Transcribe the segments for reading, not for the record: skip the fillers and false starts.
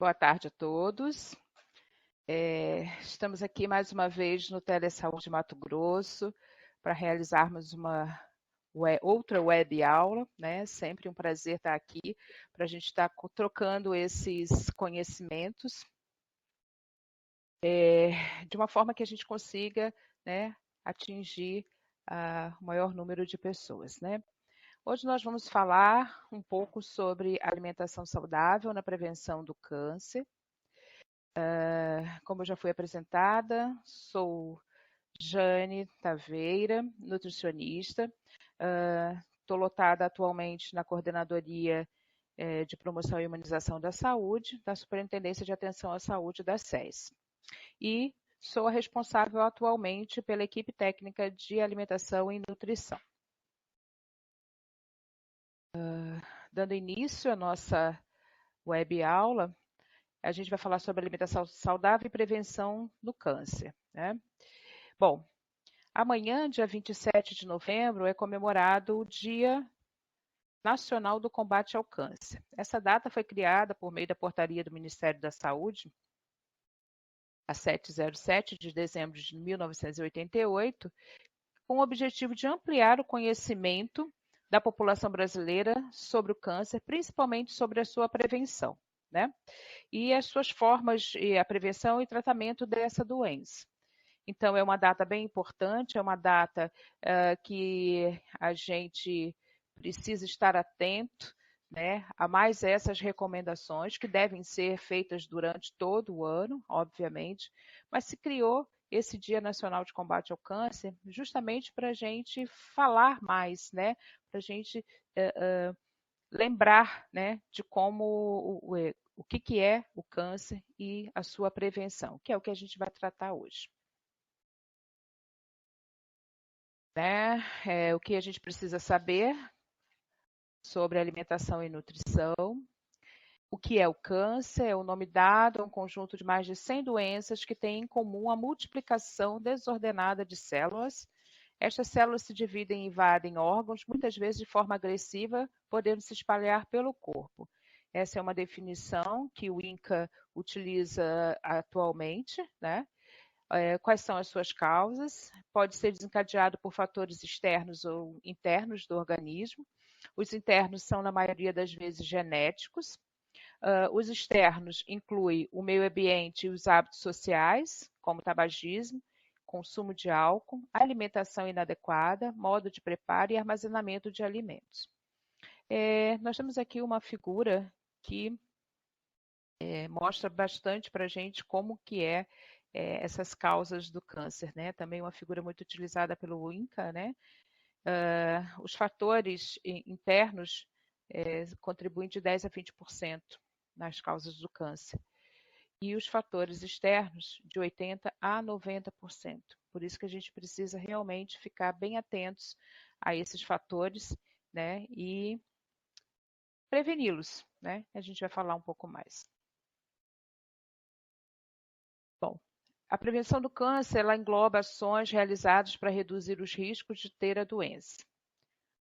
Boa tarde a todos. Estamos aqui mais uma vez no Telesaúde Mato Grosso para realizarmos uma outra web aula, né? Sempre um prazer estar aqui para a gente estar trocando esses conhecimentos de uma forma que a gente consiga, né, atingir o maior número de pessoas, né? Hoje nós vamos falar um pouco sobre alimentação saudável na prevenção do câncer. Como eu já fui apresentada, sou Jane Taveira, nutricionista. Estou lotada atualmente na Coordenadoria de Promoção e Imunização da Saúde, da Superintendência de Atenção à Saúde da SES. E sou a responsável atualmente pela equipe técnica de alimentação e nutrição. Dando início à nossa web aula, a gente vai falar sobre alimentação saudável e prevenção do câncer, né? Bom, amanhã, dia 27 de novembro, é comemorado o Dia Nacional do Combate ao Câncer. Essa data foi criada por meio da portaria do Ministério da Saúde, a 707 de dezembro de 1988, com o objetivo de ampliar o conhecimento da população brasileira sobre o câncer, principalmente sobre a sua prevenção, né? E as suas formas, e a prevenção e tratamento dessa doença. Então, é uma data bem importante, é uma data que a gente precisa estar atento, né, a mais essas recomendações que devem ser feitas durante todo o ano, obviamente, mas se criou esse Dia Nacional de Combate ao Câncer justamente para a gente falar mais, né, para a gente lembrar, né, de como o que é o câncer e a sua prevenção, que é o que a gente vai tratar hoje. Né? O que a gente precisa saber sobre alimentação e nutrição. O que é o câncer? É o nome dado a um conjunto de mais de 100 doenças que têm em comum a multiplicação desordenada de células. Estas células se dividem e invadem órgãos, muitas vezes de forma agressiva, podendo se espalhar pelo corpo. Essa é uma definição que o INCA utiliza atualmente, né? Quais são as suas causas? Pode ser desencadeado por fatores externos ou internos do organismo. Os internos são, na maioria das vezes, genéticos. Os externos incluem o meio ambiente e os hábitos sociais, como tabagismo, consumo de álcool, alimentação inadequada, modo de preparo e armazenamento de alimentos. Nós temos aqui uma figura que mostra bastante para a gente como que essas causas do câncer, né? Também uma figura muito utilizada pelo INCA, né? Os fatores internos contribuem de 10 a 20% nas causas do câncer. E os fatores externos de 80 a 90%. Por isso que a gente precisa realmente ficar bem atentos a esses fatores, né? E preveni-los, né? A gente vai falar um pouco mais. Bom, a prevenção do câncer ela engloba ações realizadas para reduzir os riscos de ter a doença.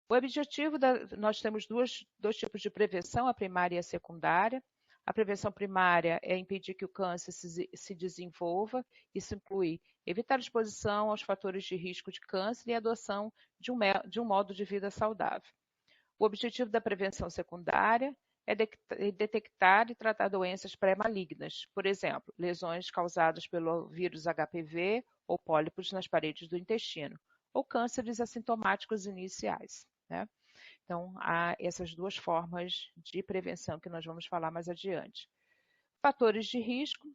O objetivo nós temos dois tipos de prevenção, a primária e a secundária. A prevenção primária é impedir que o câncer se desenvolva. Isso inclui evitar a exposição aos fatores de risco de câncer e a adoção de um modo de vida saudável. O objetivo da prevenção secundária é detectar e tratar doenças pré-malignas, por exemplo, lesões causadas pelo vírus HPV ou pólipos nas paredes do intestino, ou cânceres assintomáticos iniciais, né? Então, há essas duas formas de prevenção que nós vamos falar mais adiante. Fatores de risco.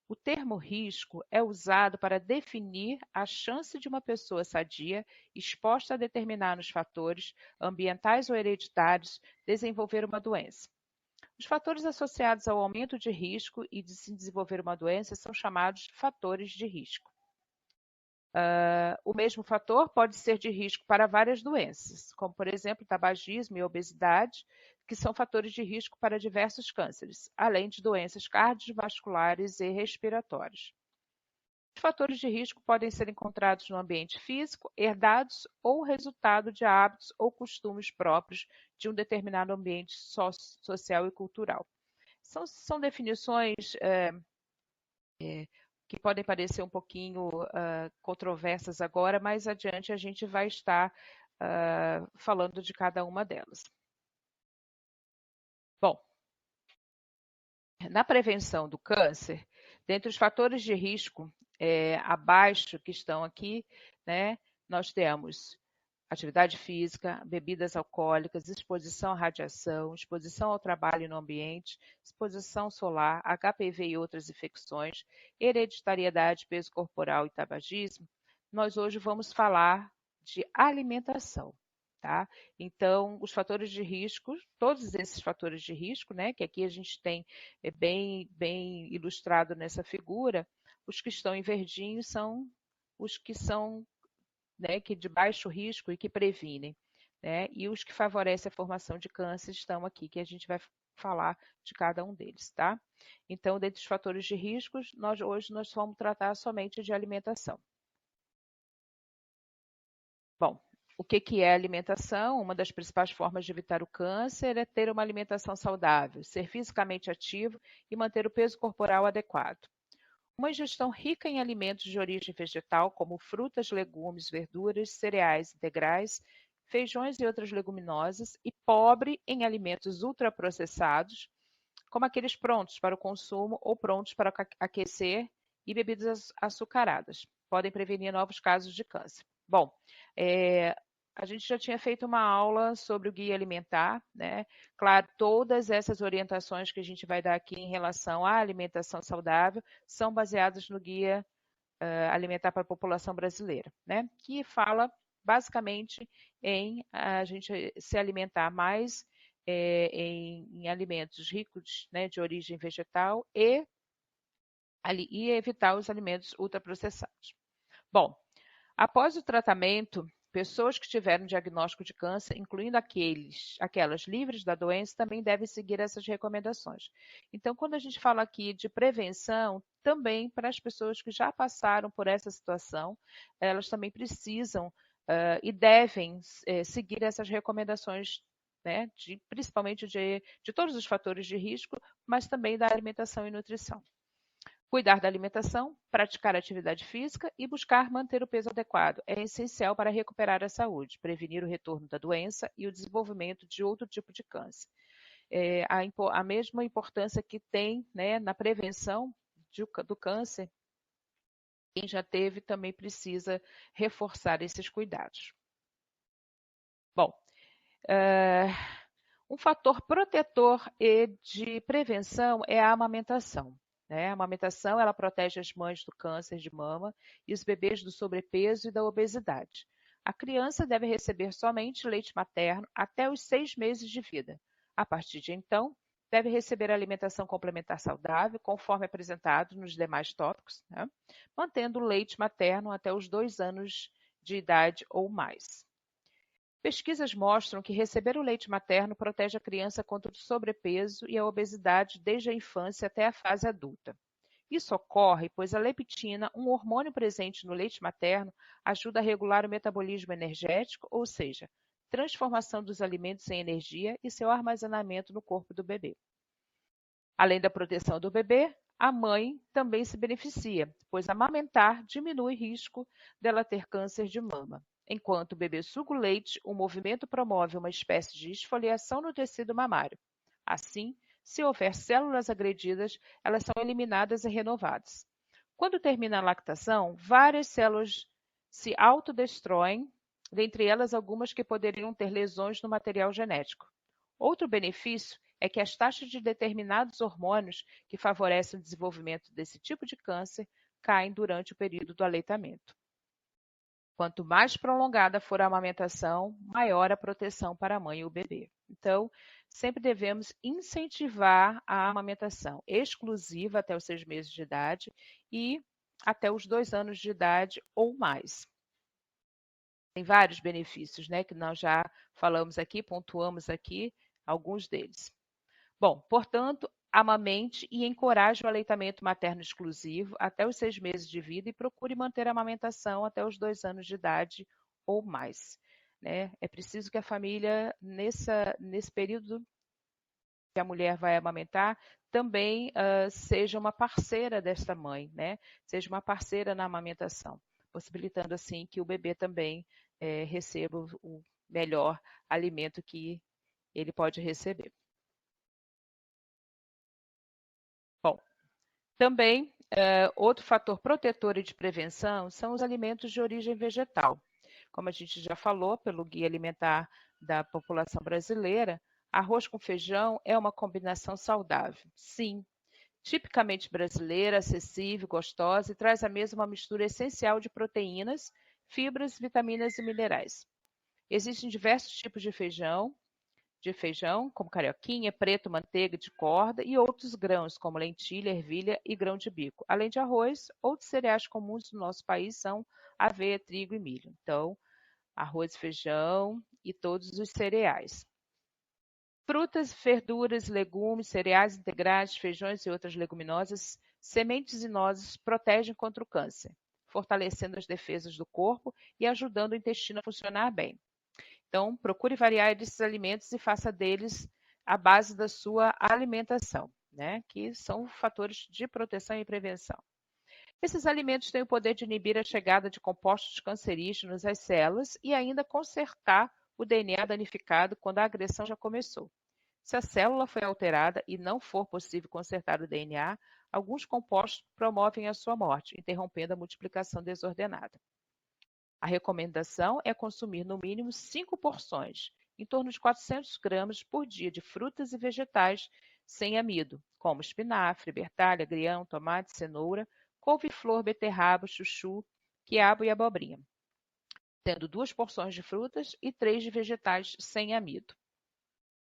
O termo risco é usado para definir a chance de uma pessoa sadia, exposta a determinados fatores ambientais ou hereditários, desenvolver uma doença. Os fatores associados ao aumento de risco e de se desenvolver uma doença são chamados de fatores de risco. O mesmo fator pode ser de risco para várias doenças, como, por exemplo, tabagismo e obesidade, que são fatores de risco para diversos cânceres, além de doenças cardiovasculares e respiratórias. Os fatores de risco podem ser encontrados no ambiente físico, herdados ou resultado de hábitos ou costumes próprios de um determinado ambiente social e cultural. São definições que podem parecer um pouquinho controversas agora, mais adiante a gente vai estar falando de cada uma delas. Bom, na prevenção do câncer, dentre os fatores de risco abaixo que estão aqui, né, nós temos atividade física, bebidas alcoólicas, exposição à radiação, exposição ao trabalho e no ambiente, exposição solar, HPV e outras infecções, hereditariedade, peso corporal e tabagismo. Nós hoje vamos falar de alimentação. Tá? Então, os fatores de risco, todos esses fatores de risco, né, que aqui a gente tem bem ilustrado nessa figura, os que estão em verdinho são os que são, né, que de baixo risco e que previnem, né? E os que favorecem a formação de câncer estão aqui, que a gente vai falar de cada um deles, tá? Então, dentre os fatores de riscos, hoje nós vamos tratar somente de alimentação. Bom, o que é alimentação? Uma das principais formas de evitar o câncer é ter uma alimentação saudável, ser fisicamente ativo e manter o peso corporal adequado. Uma ingestão rica em alimentos de origem vegetal, como frutas, legumes, verduras, cereais integrais, feijões e outras leguminosas, e pobre em alimentos ultraprocessados, como aqueles prontos para o consumo ou prontos para aquecer, e bebidas açucaradas. Podem prevenir novos casos de câncer. Bom, a gente já tinha feito uma aula sobre o guia alimentar, né? Claro, todas essas orientações que a gente vai dar aqui em relação à alimentação saudável são baseadas no guia alimentar para a população brasileira, né? Que fala basicamente em a gente se alimentar mais em alimentos ricos, né, de origem vegetal e evitar os alimentos ultraprocessados. Bom, após o tratamento, pessoas que tiveram diagnóstico de câncer, incluindo aquelas livres da doença, também devem seguir essas recomendações. Então, quando a gente fala aqui de prevenção, também para as pessoas que já passaram por essa situação, elas também precisam e devem seguir essas recomendações, né, principalmente de todos os fatores de risco, mas também da alimentação e nutrição. Cuidar da alimentação, praticar atividade física e buscar manter o peso adequado é essencial para recuperar a saúde, prevenir o retorno da doença e o desenvolvimento de outro tipo de câncer. A mesma importância que tem, né, na prevenção do câncer, quem já teve também precisa reforçar esses cuidados. Bom, um fator protetor e de prevenção é a amamentação. Né? A amamentação ela protege as mães do câncer de mama e os bebês do sobrepeso e da obesidade. A criança deve receber somente leite materno até os 6 meses de vida. A partir de então, deve receber alimentação complementar saudável, conforme apresentado nos demais tópicos, né? Mantendo o leite materno até os 2 anos de idade ou mais. Pesquisas mostram que receber o leite materno protege a criança contra o sobrepeso e a obesidade desde a infância até a fase adulta. Isso ocorre pois a leptina, um hormônio presente no leite materno, ajuda a regular o metabolismo energético, ou seja, transformação dos alimentos em energia e seu armazenamento no corpo do bebê. Além da proteção do bebê, a mãe também se beneficia, pois amamentar diminui o risco dela ter câncer de mama. Enquanto o bebê suga o leite, o movimento promove uma espécie de esfoliação no tecido mamário. Assim, se houver células agredidas, elas são eliminadas e renovadas. Quando termina a lactação, várias células se autodestroem, dentre elas algumas que poderiam ter lesões no material genético. Outro benefício é que as taxas de determinados hormônios que favorecem o desenvolvimento desse tipo de câncer caem durante o período do aleitamento. Quanto mais prolongada for a amamentação, maior a proteção para a mãe e o bebê. Então, sempre devemos incentivar a amamentação exclusiva até os 6 meses de idade e até os 2 anos de idade ou mais. Tem vários benefícios, né, que nós já falamos aqui, pontuamos aqui alguns deles. Bom, portanto, amamente e encoraje o aleitamento materno exclusivo até os 6 meses de vida e procure manter a amamentação até os 2 anos de idade ou mais. Né? É preciso que a família, nesse período que a mulher vai amamentar também seja uma parceira desta mãe, né? Seja uma parceira na amamentação, possibilitando assim que o bebê também receba o melhor alimento que ele pode receber. Bom, também outro fator protetor e de prevenção são os alimentos de origem vegetal. Como a gente já falou pelo Guia Alimentar da População Brasileira, arroz com feijão é uma combinação saudável. Sim, tipicamente brasileira, acessível, gostosa e traz à mesa uma mistura essencial de proteínas, fibras, vitaminas e minerais. Existem diversos tipos de feijão, como carioquinha, preto, manteiga de corda e outros grãos, como lentilha, ervilha e grão de bico. Além de arroz, outros cereais comuns no nosso país são aveia, trigo e milho. Então, arroz, feijão e todos os cereais. Frutas, verduras, legumes, cereais integrais, feijões e outras leguminosas, sementes e nozes protegem contra o câncer, fortalecendo as defesas do corpo e ajudando o intestino a funcionar bem. Então, procure variar esses alimentos e faça deles a base da sua alimentação, né? Que são fatores de proteção e prevenção. Esses alimentos têm o poder de inibir a chegada de compostos cancerígenos às células e ainda consertar o DNA danificado quando a agressão já começou. Se a célula foi alterada e não for possível consertar o DNA, alguns compostos promovem a sua morte, interrompendo a multiplicação desordenada. A recomendação é consumir no mínimo 5 porções, em torno de 400 gramas por dia, de frutas e vegetais sem amido, como espinafre, bertalha, agrião, tomate, cenoura, couve-flor, beterraba, chuchu, quiabo e abobrinha, tendo 2 porções de frutas e 3 de vegetais sem amido.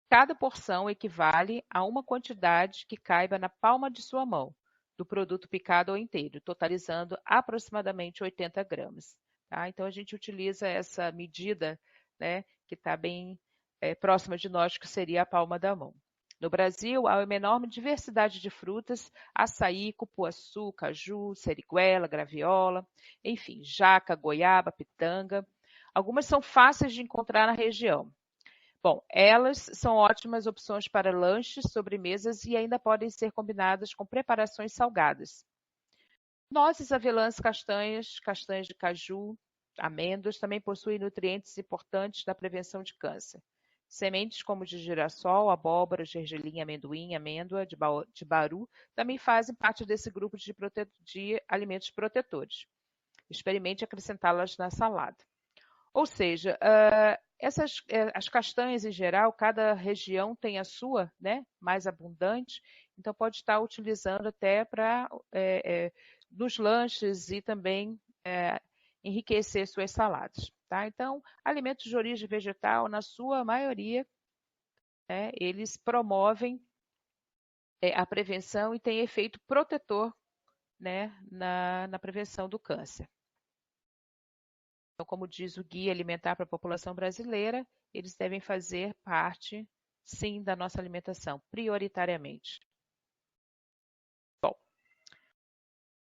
Cada porção equivale a uma quantidade que caiba na palma de sua mão, do produto picado ou inteiro, totalizando aproximadamente 80 gramas. Tá? Então, a gente utiliza essa medida, né, que está bem próxima de nós, que seria a palma da mão. No Brasil, há uma enorme diversidade de frutas: açaí, cupuaçu, caju, seriguela, graviola, enfim, jaca, goiaba, pitanga. Algumas são fáceis de encontrar na região. Bom, elas são ótimas opções para lanches, sobremesas e ainda podem ser combinadas com preparações salgadas. Nozes, avelãs, castanhas, castanhas de caju, amêndoas também possuem nutrientes importantes na prevenção de câncer. Sementes como de girassol, abóbora, gergelim, amendoim, amêndoa, de baru também fazem parte desse grupo de alimentos protetores. Experimente acrescentá-las na salada. Ou seja, as castanhas em geral, cada região tem a sua, né, mais abundante, então pode estar utilizando até para nos lanches e também enriquecer suas saladas. Tá? Então, alimentos de origem vegetal, na sua maioria, eles promovem a prevenção e têm efeito protetor, né, na prevenção do câncer. Então, como diz o Guia Alimentar para a População Brasileira, eles devem fazer parte, sim, da nossa alimentação, prioritariamente. Bom,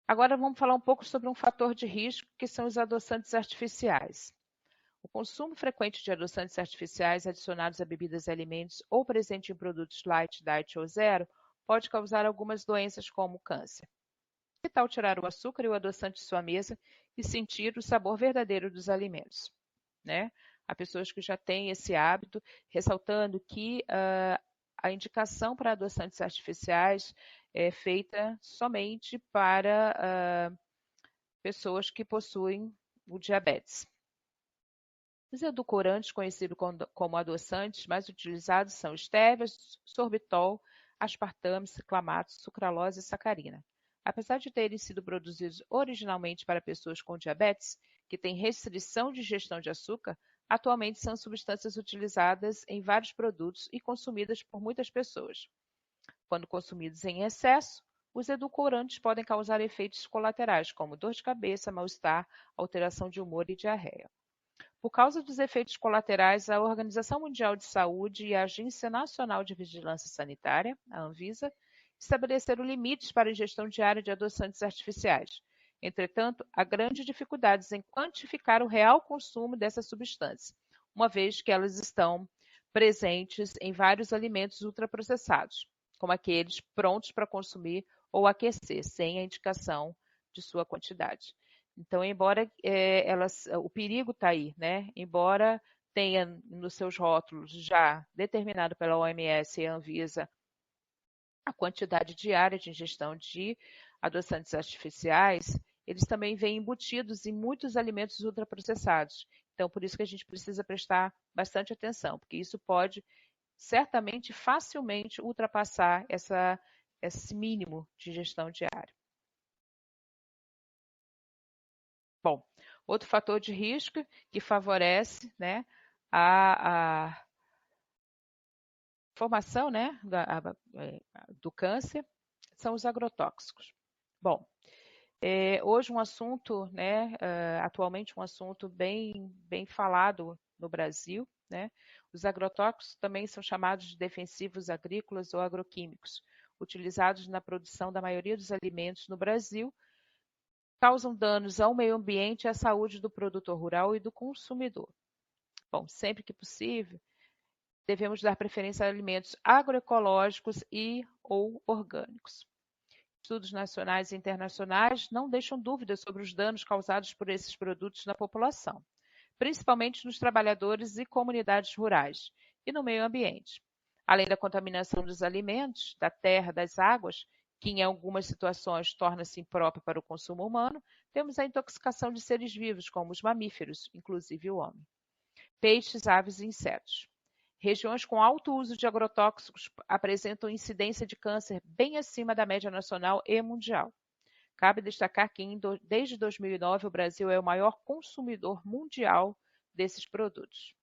agora vamos falar um pouco sobre um fator de risco, que são os adoçantes artificiais. O consumo frequente de adoçantes artificiais adicionados a bebidas e alimentos ou presente em produtos light, diet ou zero pode causar algumas doenças como câncer. Que tal tirar o açúcar e o adoçante de sua mesa e sentir o sabor verdadeiro dos alimentos? Né? Há pessoas que já têm esse hábito, ressaltando que a indicação para adoçantes artificiais é feita somente para pessoas que possuem o diabetes. Os edulcorantes conhecidos como adoçantes mais utilizados são estévia, sorbitol, aspartame, ciclamato, sucralose e sacarina. Apesar de terem sido produzidos originalmente para pessoas com diabetes, que têm restrição de ingestão de açúcar, atualmente são substâncias utilizadas em vários produtos e consumidas por muitas pessoas. Quando consumidos em excesso, os edulcorantes podem causar efeitos colaterais, como dor de cabeça, mal-estar, alteração de humor e diarreia. Por causa dos efeitos colaterais, a Organização Mundial de Saúde e a Agência Nacional de Vigilância Sanitária, a Anvisa, estabeleceram limites para a ingestão diária de adoçantes artificiais. Entretanto, há grandes dificuldades em quantificar o real consumo dessa substância, uma vez que elas estão presentes em vários alimentos ultraprocessados, como aqueles prontos para consumir ou aquecer, sem a indicação de sua quantidade. Então, embora o perigo está aí, né? Embora tenha nos seus rótulos já determinado pela OMS e a Anvisa a quantidade diária de ingestão de adoçantes artificiais, eles também vêm embutidos em muitos alimentos ultraprocessados. Então, por isso que a gente precisa prestar bastante atenção, porque isso pode certamente, facilmente ultrapassar esse mínimo de ingestão diária. Bom, outro fator de risco que favorece, né, a formação, né, do câncer são os agrotóxicos. Bom, hoje um assunto, né, atualmente um assunto bem falado no Brasil, né? Os agrotóxicos também são chamados de defensivos agrícolas ou agroquímicos, utilizados na produção da maioria dos alimentos no Brasil, causam danos ao meio ambiente e à saúde do produtor rural e do consumidor. Bom, sempre que possível, devemos dar preferência a alimentos agroecológicos e ou orgânicos. Estudos nacionais e internacionais não deixam dúvidas sobre os danos causados por esses produtos na população, principalmente nos trabalhadores e comunidades rurais e no meio ambiente. Além da contaminação dos alimentos, da terra, das águas, que em algumas situações torna-se imprópria para o consumo humano, temos a intoxicação de seres vivos, como os mamíferos, inclusive o homem. Peixes, aves e insetos. Regiões com alto uso de agrotóxicos apresentam incidência de câncer bem acima da média nacional e mundial. Cabe destacar que desde 2009 o Brasil é o maior consumidor mundial desses produtos.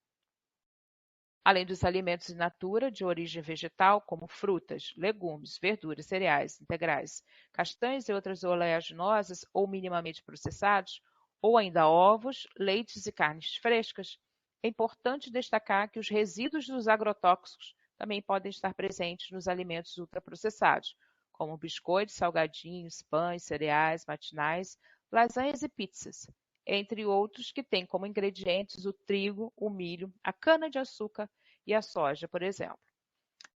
Além dos alimentos in natura de origem vegetal, como frutas, legumes, verduras, cereais integrais, castanhas e outras oleaginosas ou minimamente processados, ou ainda ovos, leites e carnes frescas, é importante destacar que os resíduos dos agrotóxicos também podem estar presentes nos alimentos ultraprocessados, como biscoitos, salgadinhos, pães, cereais, matinais, lasanhas e pizzas, entre outros que têm como ingredientes o trigo, o milho, a cana-de-açúcar e a soja, por exemplo.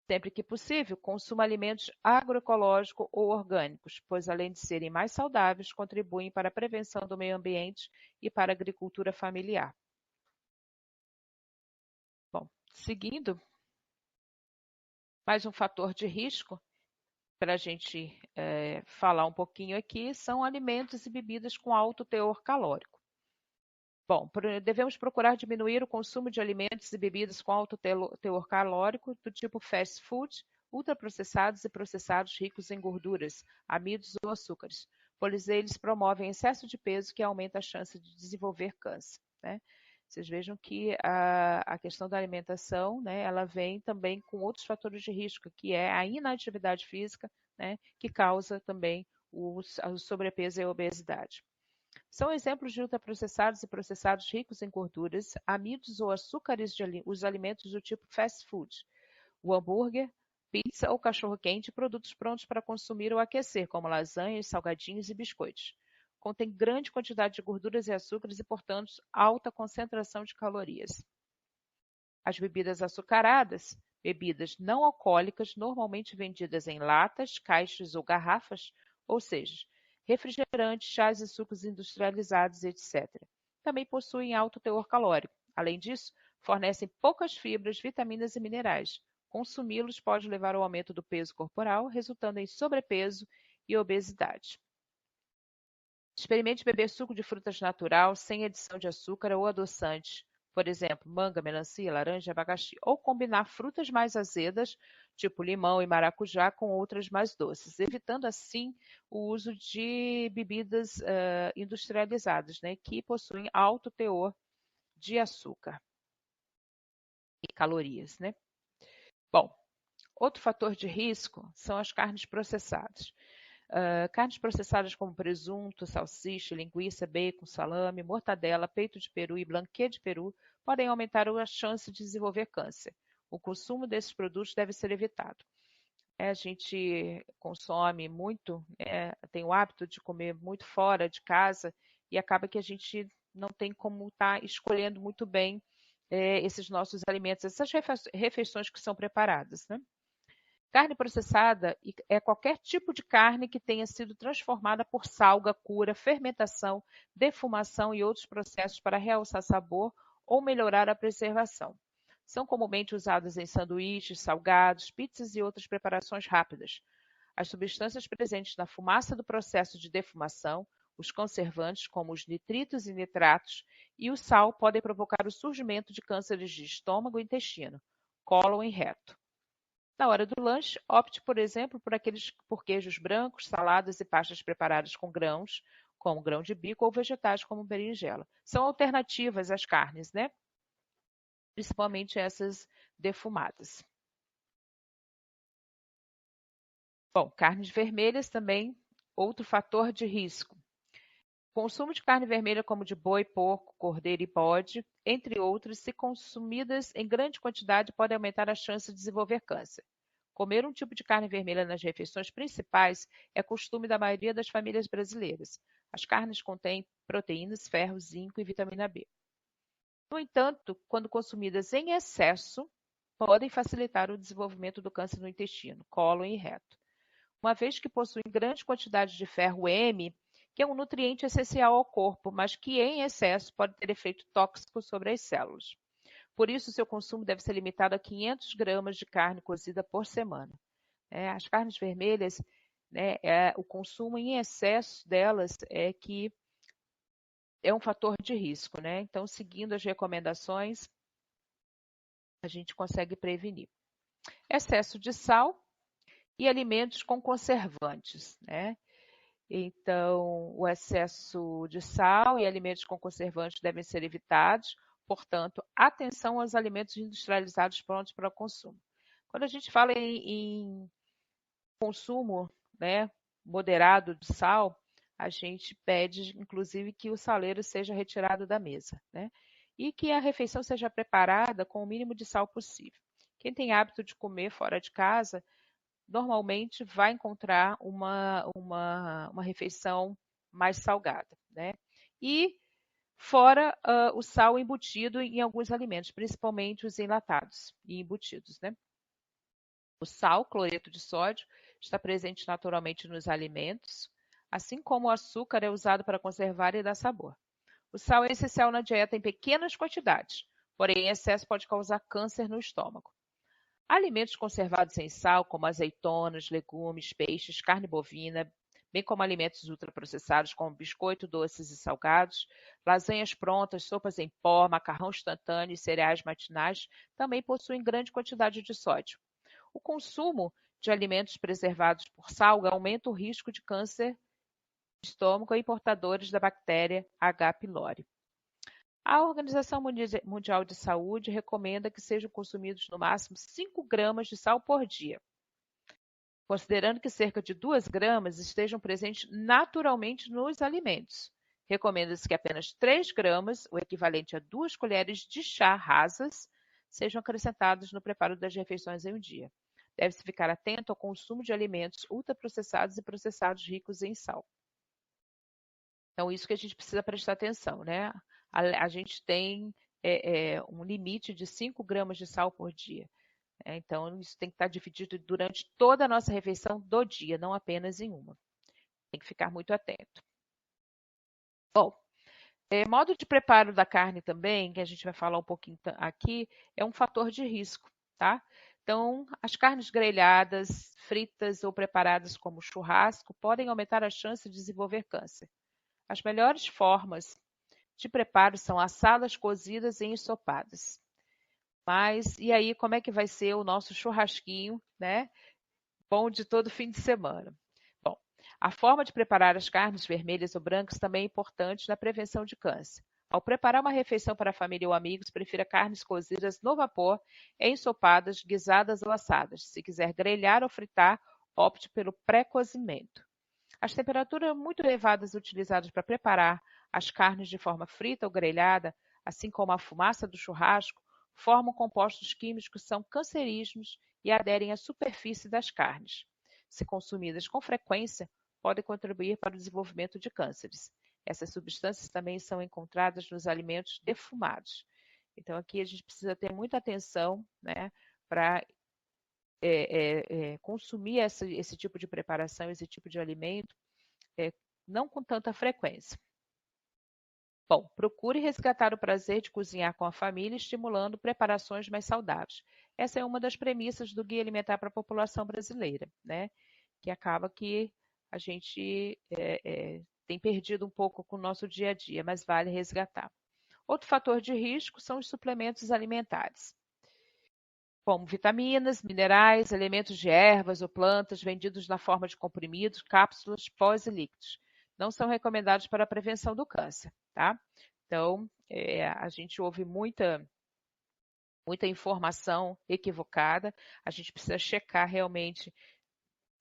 Sempre que possível, consuma alimentos agroecológicos ou orgânicos, pois além de serem mais saudáveis, contribuem para a prevenção do meio ambiente e para a agricultura familiar. Bom, seguindo, mais um fator de risco para a gente falar um pouquinho aqui são alimentos e bebidas com alto teor calórico. Bom, devemos procurar diminuir o consumo de alimentos e bebidas com alto teor calórico, do tipo fast food, ultraprocessados e processados ricos em gorduras, amidos ou açúcares, pois eles promovem excesso de peso que aumenta a chance de desenvolver câncer, né? Vocês vejam que a questão da alimentação, né, ela vem também com outros fatores de risco, que é a inatividade física, né, que causa também o sobrepeso e a obesidade. São exemplos de ultraprocessados e processados ricos em gorduras, amidos ou açúcares os alimentos do tipo fast food, o hambúrguer, pizza ou cachorro-quente e produtos prontos para consumir ou aquecer, como lasanhas, salgadinhos e biscoitos. Contém grande quantidade de gorduras e açúcares e, portanto, alta concentração de calorias. As bebidas açucaradas, bebidas não alcoólicas normalmente vendidas em latas, caixas ou garrafas, ou seja, refrigerantes, chás e sucos industrializados, etc. Também possuem alto teor calórico. Além disso, fornecem poucas fibras, vitaminas e minerais. Consumi-los pode levar ao aumento do peso corporal, resultando em sobrepeso e obesidade. Experimente beber suco de frutas natural, sem adição de açúcar ou adoçantes, por exemplo, manga, melancia, laranja, abacaxi, ou combinar frutas mais azedas, tipo limão e maracujá, com outras mais doces, evitando assim o uso de bebidas industrializadas, né, que possuem alto teor de açúcar e calorias, né? Bom, outro fator de risco são as carnes processadas. Carnes processadas como presunto, salsicha, linguiça, bacon, salame, mortadela, peito de peru e blanquê de peru podem aumentar a chance de desenvolver câncer. O consumo desses produtos deve ser evitado. A gente consome muito, tem o hábito de comer muito fora de casa e acaba que a gente não tem como estar escolhendo muito bem esses nossos alimentos, essas refeições que são preparadas, né? Carne processada é qualquer tipo de carne que tenha sido transformada por salga, cura, fermentação, defumação e outros processos para realçar sabor ou melhorar a preservação. São comumente usadas em sanduíches, salgados, pizzas e outras preparações rápidas. As substâncias presentes na fumaça do processo de defumação, os conservantes, como os nitritos e nitratos, e o sal podem provocar o surgimento de cânceres de estômago e intestino, cólon e reto. Na hora do lanche, opte, por exemplo, por queijos brancos, saladas e pastas preparadas com grãos, como grão de bico, ou vegetais, como berinjela. São alternativas às carnes, né? Principalmente essas defumadas. Bom, carnes vermelhas também, outro fator de risco. O consumo de carne vermelha como de boi, porco, cordeiro e bode, entre outros, se consumidas em grande quantidade, pode aumentar a chance de desenvolver câncer. Comer um tipo de carne vermelha nas refeições principais é costume da maioria das famílias brasileiras. As carnes contêm proteínas, ferro, zinco e vitamina B. No entanto, quando consumidas em excesso, podem facilitar o desenvolvimento do câncer no intestino, cólon e reto, uma vez que possuem grande quantidade de ferro M, que é um nutriente essencial ao corpo, mas que em excesso pode ter efeito tóxico sobre as células. Por isso, seu consumo deve ser limitado a 500 gramas de carne cozida por semana. As carnes vermelhas, né, o consumo em excesso delas é que é um fator de risco, né? Então, seguindo as recomendações, a gente consegue prevenir. Excesso de sal e alimentos com conservantes, né? Então, o excesso de sal e alimentos com conservantes devem ser evitados. Portanto, atenção aos alimentos industrializados prontos para o consumo. Quando a gente fala em consumo, né, moderado de sal, a gente pede, inclusive, que o saleiro seja retirado da mesa, né? E que a refeição seja preparada com o mínimo de sal possível. Quem tem hábito de comer fora de casa, normalmente vai encontrar uma refeição mais salgada, né? E fora o sal embutido em alguns alimentos, principalmente os enlatados e embutidos, né? O sal, cloreto de sódio, está presente naturalmente nos alimentos, assim como o açúcar é usado para conservar e dar sabor. O sal é essencial na dieta em pequenas quantidades, porém em excesso pode causar câncer no estômago. Alimentos conservados em sal, como azeitonas, legumes, peixes, carne bovina, bem como alimentos ultraprocessados, como biscoito, doces e salgados, lasanhas prontas, sopas em pó, macarrão instantâneo e cereais matinais, também possuem grande quantidade de sódio. O consumo de alimentos preservados por sal aumenta o risco de câncer de estômago em portadores da bactéria H. pylori. A Organização Mundial de Saúde recomenda que sejam consumidos no máximo 5 gramas de sal por dia, considerando que cerca de 2 gramas estejam presentes naturalmente nos alimentos. Recomenda-se que apenas 3 gramas, o equivalente a 2 colheres de chá rasas, sejam acrescentados no preparo das refeições em um dia. Deve-se ficar atento ao consumo de alimentos ultraprocessados e processados ricos em sal. Então, isso que a gente precisa prestar atenção, né? A gente tem um limite de 5 gramas de sal por dia. Então, isso tem que estar dividido durante toda a nossa refeição do dia, não apenas em uma. Tem que ficar muito atento. Bom, modo de preparo da carne também, que a gente vai falar um pouquinho aqui, é um fator de risco, tá? Então, as carnes grelhadas, fritas ou preparadas como churrasco podem aumentar a chance de desenvolver câncer. As melhores formas de preparo são assadas, cozidas e ensopadas. Mas, e aí, como é que vai ser o nosso churrasquinho, né? Bom de todo fim de semana. Bom, a forma de preparar as carnes vermelhas ou brancas também é importante na prevenção de câncer. Ao preparar uma refeição para a família ou amigos, prefira carnes cozidas no vapor, ensopadas, guisadas ou assadas. Se quiser grelhar ou fritar, opte pelo pré-cozimento. As temperaturas muito elevadas utilizadas para preparar as carnes de forma frita ou grelhada, assim como a fumaça do churrasco, formam compostos químicos que são cancerígenos e aderem à superfície das carnes. Se consumidas com frequência, podem contribuir para o desenvolvimento de cânceres. Essas substâncias também são encontradas nos alimentos defumados. Então, aqui a gente precisa ter muita atenção, né, para consumir esse tipo de preparação, esse tipo de alimento, não com tanta frequência. Bom, procure resgatar o prazer de cozinhar com a família, estimulando preparações mais saudáveis. Essa é uma das premissas do Guia Alimentar para a População Brasileira, né? Que acaba que a gente tem perdido um pouco com o nosso dia a dia, mas vale resgatar. Outro fator de risco são os suplementos alimentares, como vitaminas, minerais, elementos de ervas ou plantas vendidos na forma de comprimidos, cápsulas, pós e líquidos. Não são recomendados para a prevenção do câncer, tá? Então, a gente ouve muita informação equivocada, a gente precisa checar realmente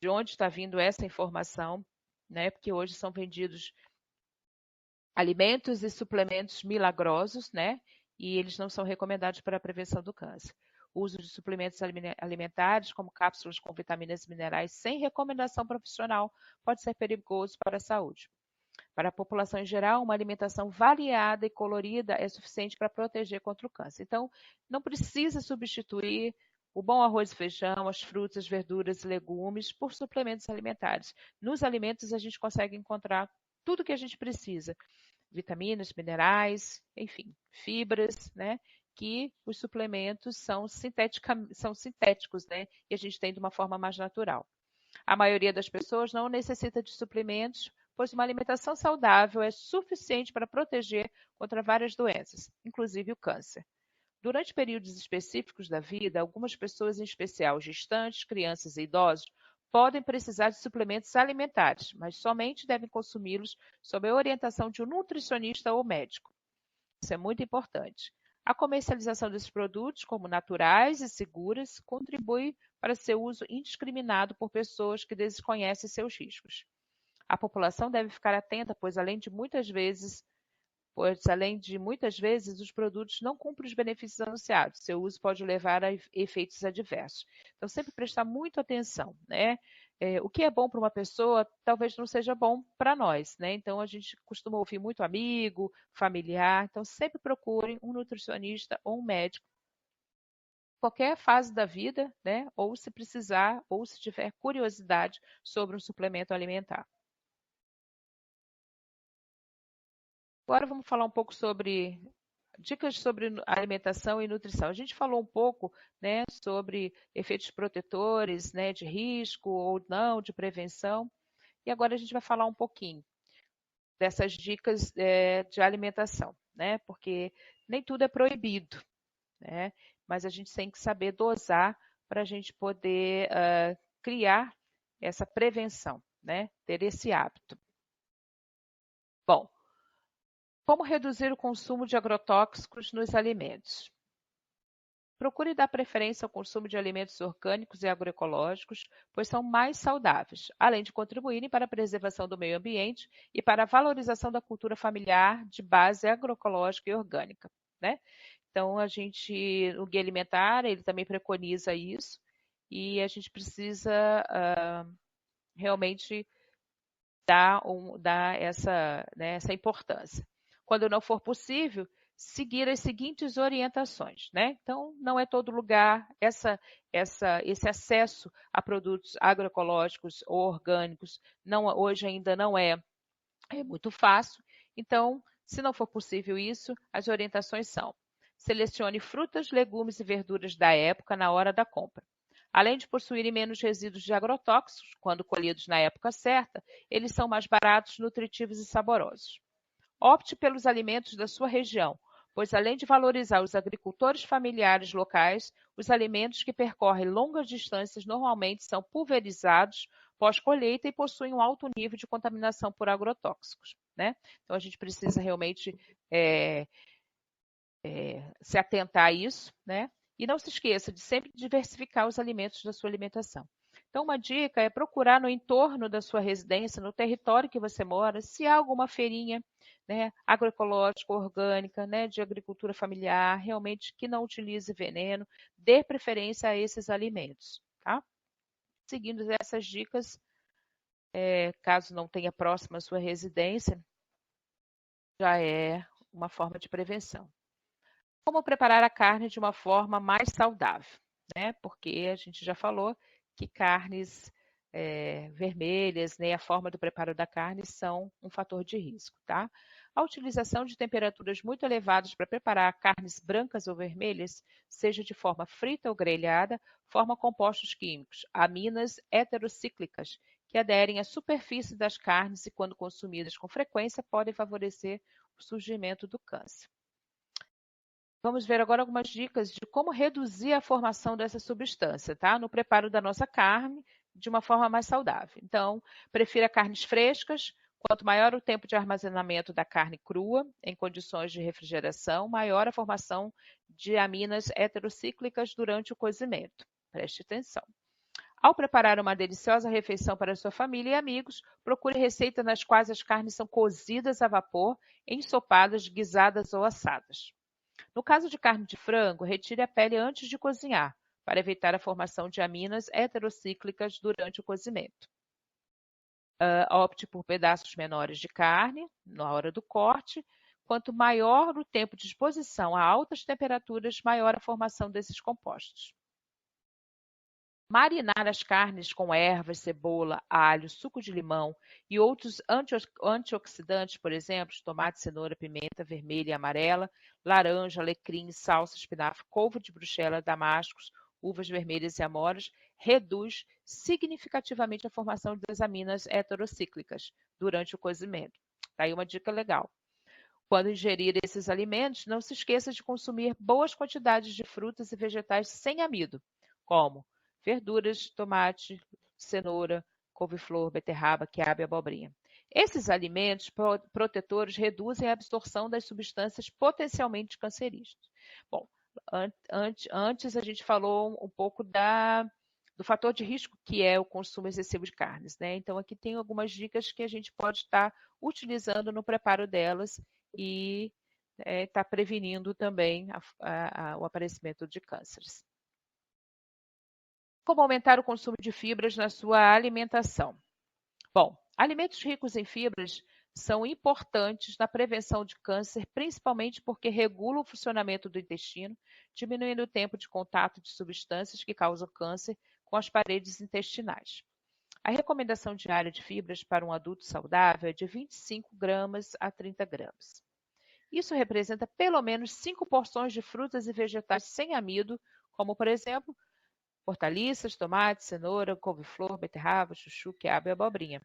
de onde está vindo essa informação, né? Porque hoje são vendidos alimentos e suplementos milagrosos, né? E eles não são recomendados para a prevenção do câncer. O uso de suplementos alimentares, como cápsulas com vitaminas e minerais, sem recomendação profissional, pode ser perigoso para a saúde. Para a população em geral, uma alimentação variada e colorida é suficiente para proteger contra o câncer. Então, não precisa substituir o bom arroz e feijão, as frutas, verduras e legumes por suplementos alimentares. Nos alimentos, a gente consegue encontrar tudo o que a gente precisa: vitaminas, minerais, enfim, fibras, né? Que os suplementos são sintéticos, né? E a gente tem de uma forma mais natural. A maioria das pessoas não necessita de suplementos, pois uma alimentação saudável é suficiente para proteger contra várias doenças, inclusive o câncer. Durante períodos específicos da vida, algumas pessoas, em especial gestantes, crianças e idosos, podem precisar de suplementos alimentares, mas somente devem consumi-los sob a orientação de um nutricionista ou médico. Isso é muito importante. A comercialização desses produtos, como naturais e seguros, contribui para seu uso indiscriminado por pessoas que desconhecem seus riscos. A população deve ficar atenta, pois além de muitas vezes os produtos não cumprem os benefícios anunciados. Seu uso pode levar a efeitos adversos. Então, sempre prestar muita atenção, né? O que é bom para uma pessoa talvez não seja bom para nós, né? Então, a gente costuma ouvir muito amigo, familiar. Então, sempre procurem um nutricionista ou um médico, qualquer fase da vida, né? Ou se precisar, ou se tiver curiosidade sobre um suplemento alimentar. Agora vamos falar um pouco sobre dicas sobre alimentação e nutrição. A gente falou um pouco, né, sobre efeitos protetores, né, de risco ou não, de prevenção. E agora a gente vai falar um pouquinho dessas dicas de alimentação, né? Porque nem tudo é proibido, né? Mas a gente tem que saber dosar para a gente poder criar essa prevenção, né? Ter esse hábito. Bom, como reduzir o consumo de agrotóxicos nos alimentos? Procure dar preferência ao consumo de alimentos orgânicos e agroecológicos, pois são mais saudáveis, além de contribuírem para a preservação do meio ambiente e para a valorização da cultura familiar de base agroecológica e orgânica, né? Então, o Guia Alimentar, ele também preconiza isso, e a gente precisa realmente dar essa importância. Quando não for possível, seguir as seguintes orientações, né? Então, não é todo lugar esse acesso a produtos agroecológicos ou orgânicos, hoje ainda não é muito fácil. Então, se não for possível isso, as orientações são: selecione frutas, legumes e verduras da época na hora da compra. Além de possuírem menos resíduos de agrotóxicos, quando colhidos na época certa, eles são mais baratos, nutritivos e saborosos. Opte pelos alimentos da sua região, pois além de valorizar os agricultores familiares locais, os alimentos que percorrem longas distâncias normalmente são pulverizados pós-colheita e possuem um alto nível de contaminação por agrotóxicos, né? Então a gente precisa realmente se atentar a isso, né? E não se esqueça de sempre diversificar os alimentos da sua alimentação. Então, uma dica é procurar no entorno da sua residência, no território que você mora, se há alguma feirinha, né, agroecológica, orgânica, né, de agricultura familiar, realmente que não utilize veneno, dê preferência a esses alimentos, tá? Seguindo essas dicas, caso não tenha próxima a sua residência, já é uma forma de prevenção. Como preparar a carne de uma forma mais saudável, né? Porque a gente já falou que carnes vermelhas, né, a forma do preparo da carne são um fator de risco, tá? A utilização de temperaturas muito elevadas para preparar carnes brancas ou vermelhas, seja de forma frita ou grelhada, forma compostos químicos, aminas heterocíclicas, que aderem à superfície das carnes e, quando consumidas com frequência, podem favorecer o surgimento do câncer. Vamos ver agora algumas dicas de como reduzir a formação dessa substância, tá? No preparo da nossa carne de uma forma mais saudável. Então, prefira carnes frescas. Quanto maior o tempo de armazenamento da carne crua, em condições de refrigeração, maior a formação de aminas heterocíclicas durante o cozimento. Preste atenção. Ao preparar uma deliciosa refeição para sua família e amigos, procure receitas nas quais as carnes são cozidas a vapor, ensopadas, guisadas ou assadas. No caso de carne de frango, retire a pele antes de cozinhar, para evitar a formação de aminas heterocíclicas durante o cozimento. Opte por pedaços menores de carne na hora do corte. Quanto maior o tempo de exposição a altas temperaturas, maior a formação desses compostos. Marinar as carnes com ervas, cebola, alho, suco de limão e outros antioxidantes, por exemplo, tomate, cenoura, pimenta vermelha e amarela, laranja, alecrim, salsa, espinafre, couve de Bruxelas, damascos, uvas vermelhas e amoras, reduz significativamente a formação das aminas heterocíclicas durante o cozimento. Tá aí uma dica legal. Quando ingerir esses alimentos, não se esqueça de consumir boas quantidades de frutas e vegetais sem amido, como verduras, tomate, cenoura, couve-flor, beterraba, quiabo e abobrinha. Esses alimentos protetores reduzem a absorção das substâncias potencialmente cancerígenas. Bom, antes a gente falou um pouco do fator de risco que é o consumo excessivo de carnes, né? Então aqui tem algumas dicas que a gente pode estar utilizando no preparo delas e está prevenindo também o aparecimento de cânceres. Como aumentar o consumo de fibras na sua alimentação? Bom, alimentos ricos em fibras são importantes na prevenção de câncer, principalmente porque regulam o funcionamento do intestino, diminuindo o tempo de contato de substâncias que causam câncer com as paredes intestinais. A recomendação diária de fibras para um adulto saudável é de 25 gramas a 30 gramas. Isso representa pelo menos 5 porções de frutas e vegetais sem amido, como, por exemplo, hortaliças, tomate, cenoura, couve-flor, beterraba, chuchu, quiabo e abobrinha.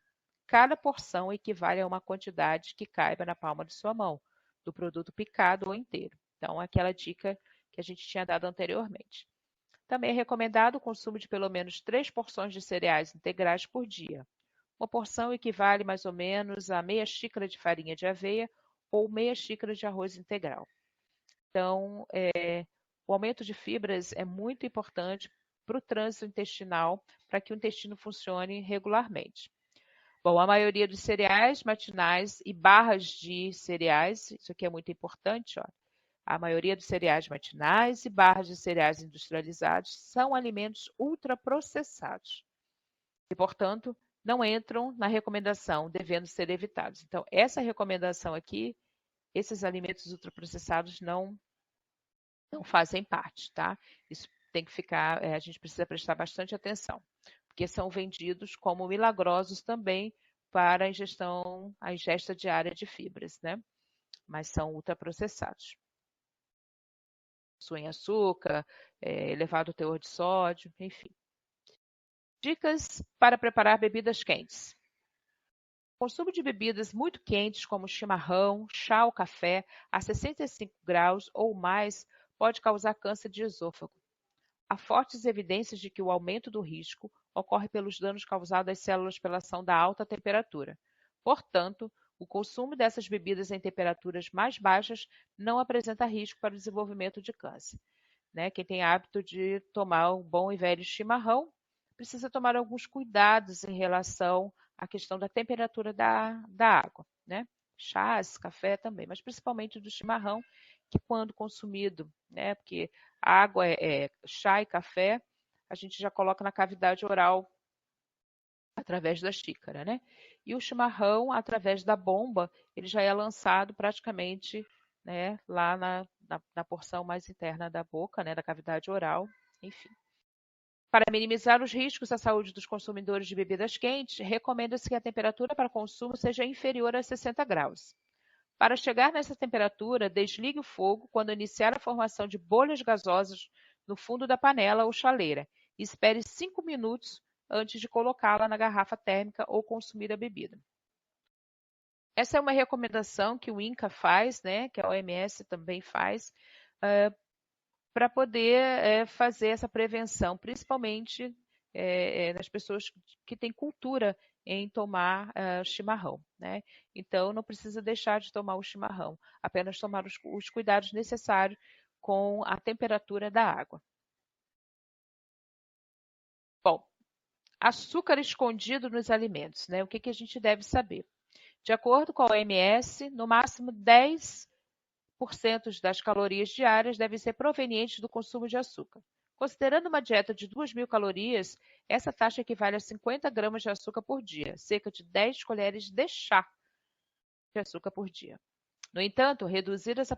Cada porção equivale a uma quantidade que caiba na palma de sua mão, do produto picado ou inteiro. Então, aquela dica que a gente tinha dado anteriormente. Também é recomendado o consumo de pelo menos 3 porções de cereais integrais por dia. Uma porção equivale mais ou menos a meia xícara de farinha de aveia ou meia xícara de arroz integral. Então, o aumento de fibras é muito importante para o trânsito intestinal, para que o intestino funcione regularmente. Bom, a maioria dos cereais matinais e barras de cereais, isso aqui é muito importante, ó. A maioria dos cereais matinais e barras de cereais industrializados são alimentos ultraprocessados e, portanto, não entram na recomendação, devendo ser evitados. Então, essa recomendação aqui, esses alimentos ultraprocessados não fazem parte, tá? Isso tem que ficar, a gente precisa prestar bastante atenção, porque são vendidos como milagrosos também para a ingesta diária de fibras, né? Mas são ultraprocessados. Possuem açúcar, elevado teor de sódio, enfim. Dicas para preparar bebidas quentes. O consumo de bebidas muito quentes, como chimarrão, chá ou café, a 65 graus ou mais, pode causar câncer de esôfago. Há fortes evidências de que o aumento do risco ocorre pelos danos causados às células pela ação da alta temperatura. Portanto, o consumo dessas bebidas em temperaturas mais baixas não apresenta risco para o desenvolvimento de câncer. Né? Quem tem hábito de tomar um bom e velho chimarrão precisa tomar alguns cuidados em relação à questão da temperatura da água. Né? Chás, café também, mas principalmente do chimarrão, que quando consumido, né? Porque água, chá e café, a gente já coloca na cavidade oral através da xícara, né? E o chimarrão, através da bomba, ele já é lançado praticamente, né, lá na porção mais interna da boca, né, da cavidade oral, enfim. Para minimizar os riscos à saúde dos consumidores de bebidas quentes, recomenda-se que a temperatura para consumo seja inferior a 60 graus. Para chegar nessa temperatura, desligue o fogo quando iniciar a formação de bolhas gasosas no fundo da panela ou chaleira e espere 5 minutos antes de colocá-la na garrafa térmica ou consumir a bebida. Essa é uma recomendação que o INCA faz, né, que a OMS também faz, para poder fazer essa prevenção, principalmente nas pessoas que têm cultura em tomar chimarrão, né? Então, não precisa deixar de tomar o chimarrão, apenas tomar os cuidados necessários com a temperatura da água. Bom, açúcar escondido nos alimentos, né? O que a gente deve saber? De acordo com a OMS, no máximo 10% das calorias diárias devem ser provenientes do consumo de açúcar. Considerando uma dieta de 2.000 calorias, essa taxa equivale a 50 gramas de açúcar por dia, cerca de 10 colheres de chá de açúcar por dia. No entanto, reduzir essa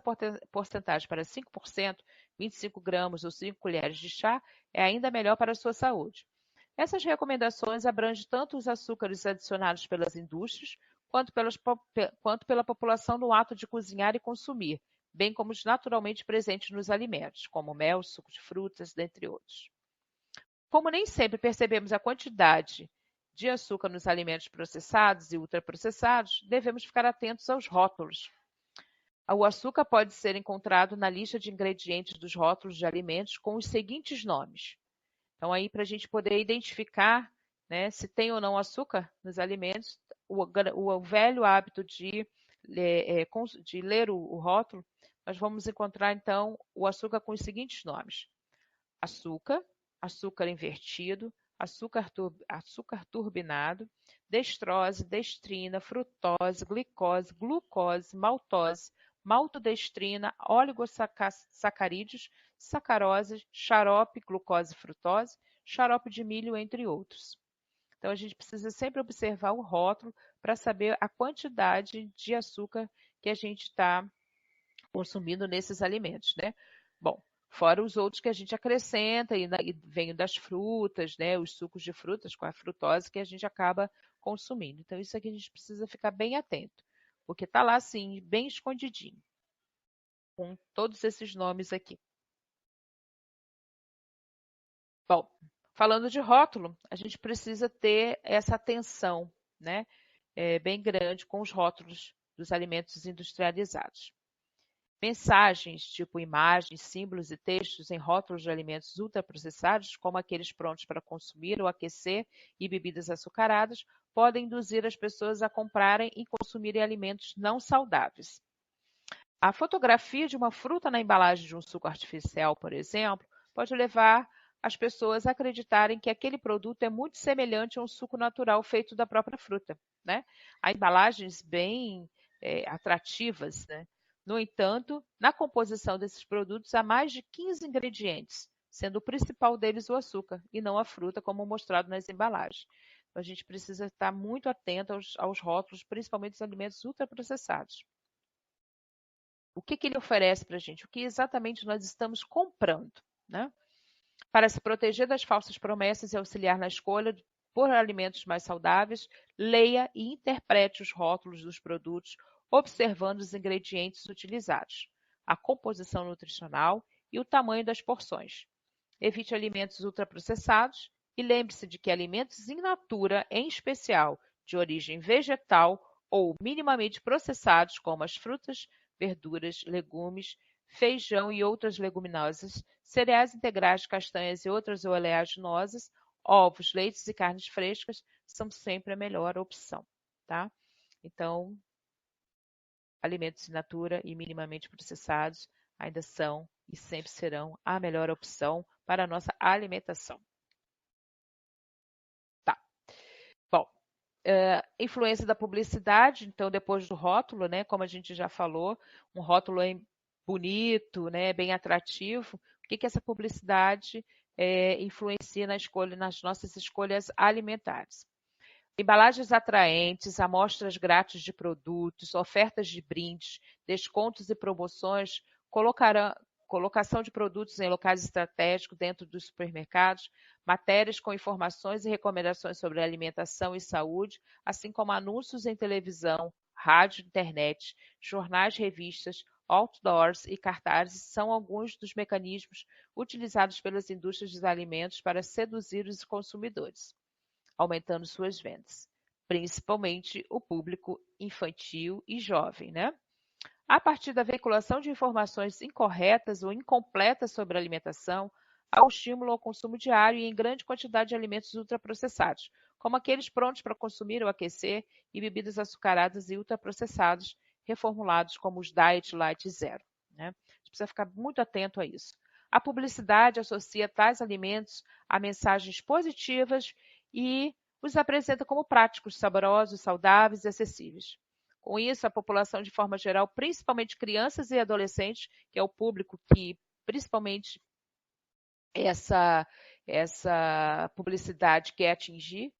porcentagem para 5%, 25 gramas ou 5 colheres de chá, é ainda melhor para a sua saúde. Essas recomendações abrangem tanto os açúcares adicionados pelas indústrias, quanto pela população no ato de cozinhar e consumir, bem como os naturalmente presentes nos alimentos, como mel, suco de frutas, dentre outros. Como nem sempre percebemos a quantidade de açúcar nos alimentos processados e ultraprocessados, devemos ficar atentos aos rótulos. O açúcar pode ser encontrado na lista de ingredientes dos rótulos de alimentos com os seguintes nomes. Então, aí, para a gente poder identificar, né, se tem ou não açúcar nos alimentos, o velho hábito de ler o rótulo, nós vamos encontrar, então, o açúcar com os seguintes nomes: açúcar, açúcar invertido, açúcar turbinado, destrose, destrina, frutose, glicose, glucose, maltose, maltodestrina, oligosacarídeos, sacarose, xarope, glucose, frutose, xarope de milho, entre outros. Então, a gente precisa sempre observar o rótulo para saber a quantidade de açúcar que a gente está consumindo nesses alimentos, né? Bom, fora os outros que a gente acrescenta e vem das frutas, né? Os sucos de frutas com a frutose que a gente acaba consumindo. Então, isso aqui a gente precisa ficar bem atento, porque está lá, assim, bem escondidinho, com todos esses nomes aqui. Bom, falando de rótulo, a gente precisa ter essa atenção, né? Bem grande com os rótulos dos alimentos industrializados. Mensagens, tipo imagens, símbolos e textos em rótulos de alimentos ultraprocessados, como aqueles prontos para consumir ou aquecer e bebidas açucaradas, podem induzir as pessoas a comprarem e consumirem alimentos não saudáveis. A fotografia de uma fruta na embalagem de um suco artificial, por exemplo, pode levar as pessoas a acreditarem que aquele produto é muito semelhante a um suco natural feito da própria fruta, né? Há embalagens bem atrativas, né? No entanto, na composição desses produtos há mais de 15 ingredientes, sendo o principal deles o açúcar e não a fruta, como mostrado nas embalagens. Então, a gente precisa estar muito atento aos rótulos, principalmente dos alimentos ultraprocessados. O que ele oferece para a gente? O que exatamente nós estamos comprando, né? Para se proteger das falsas promessas e auxiliar na escolha por alimentos mais saudáveis, leia e interprete os rótulos dos produtos, observando os ingredientes utilizados, a composição nutricional e o tamanho das porções. Evite alimentos ultraprocessados e lembre-se de que alimentos in natura, em especial de origem vegetal ou minimamente processados, como as frutas, verduras, legumes, feijão e outras leguminosas, cereais integrais, castanhas e outras oleaginosas, ovos, leites e carnes frescas são sempre a melhor opção, tá? Então, alimentos in natura e minimamente processados ainda são e sempre serão a melhor opção para a nossa alimentação. Tá. Bom, influência da publicidade, então depois do rótulo, né, como a gente já falou, um rótulo bonito, né, bem atrativo. O que essa publicidade influencia nas nossas escolhas alimentares? Embalagens atraentes, amostras grátis de produtos, ofertas de brindes, descontos e promoções colocação de produtos em locais estratégicos dentro dos supermercados, matérias com informações e recomendações sobre alimentação e saúde, assim como anúncios em televisão, rádio, internet, jornais, revistas, outdoors e cartazes são alguns dos mecanismos utilizados pelas indústrias dos alimentos para seduzir os consumidores, aumentando suas vendas, principalmente o público infantil e jovem, né? A partir da veiculação de informações incorretas ou incompletas sobre a alimentação, há o estímulo ao consumo diário e em grande quantidade de alimentos ultraprocessados, como aqueles prontos para consumir ou aquecer, e bebidas açucaradas e ultraprocessados, reformulados como os Diet Light Zero, né? A gente precisa ficar muito atento a isso. A publicidade associa tais alimentos a mensagens positivas e os apresenta como práticos, saborosos, saudáveis e acessíveis. Com isso, a população, de forma geral, principalmente crianças e adolescentes, que é o público que principalmente essa publicidade quer atingir,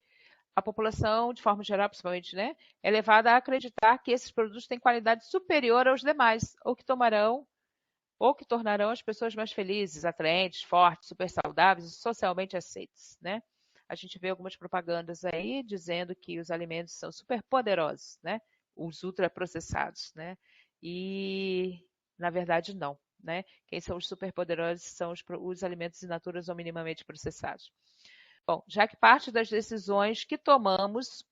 a população, de forma geral, principalmente, né, é levada a acreditar que esses produtos têm qualidade superior aos demais, ou que tornarão as pessoas mais felizes, atraentes, fortes, super saudáveis e socialmente aceitas, né? A gente vê algumas propagandas aí dizendo que os alimentos são super poderosos, né? Os ultraprocessados, né? E, na verdade, não, né? Quem são os superpoderosos são os alimentos in natura ou minimamente processados. Bom, já que parte das decisões que tomamos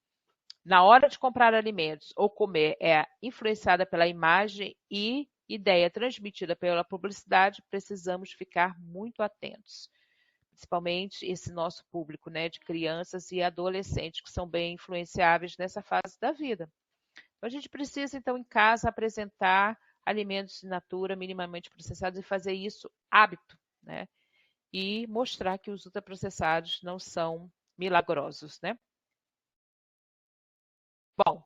na hora de comprar alimentos ou comer é influenciada pela imagem e ideia transmitida pela publicidade, precisamos ficar muito atentos. Principalmente esse nosso público, né, de crianças e adolescentes, que são bem influenciáveis nessa fase da vida. Então, a gente precisa, então, em casa, apresentar alimentos in natura, minimamente processados, e fazer isso hábito, né? E mostrar que os ultraprocessados não são milagrosos, né? Bom,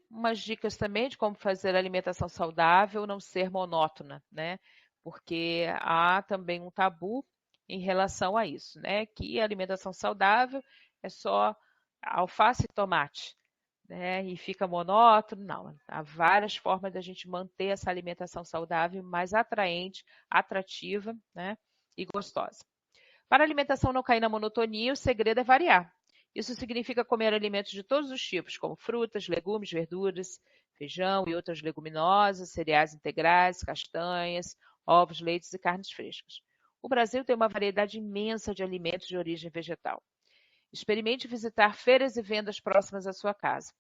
umas dicas também de como fazer a alimentação saudável não ser monótona, né? Porque há também um tabu em relação a isso, né? Que a alimentação saudável é só alface e tomate, né? E fica monótono. Não, há várias formas da gente manter essa alimentação saudável mais atraente, atrativa, né? E gostosa. Para a alimentação não cair na monotonia, o segredo é variar. Isso significa comer alimentos de todos os tipos, como frutas, legumes, verduras, feijão e outras leguminosas, cereais integrais, castanhas, ovos, leites e carnes frescas. O Brasil tem uma variedade imensa de alimentos de origem vegetal. Experimente visitar feiras e vendas próximas à sua casa.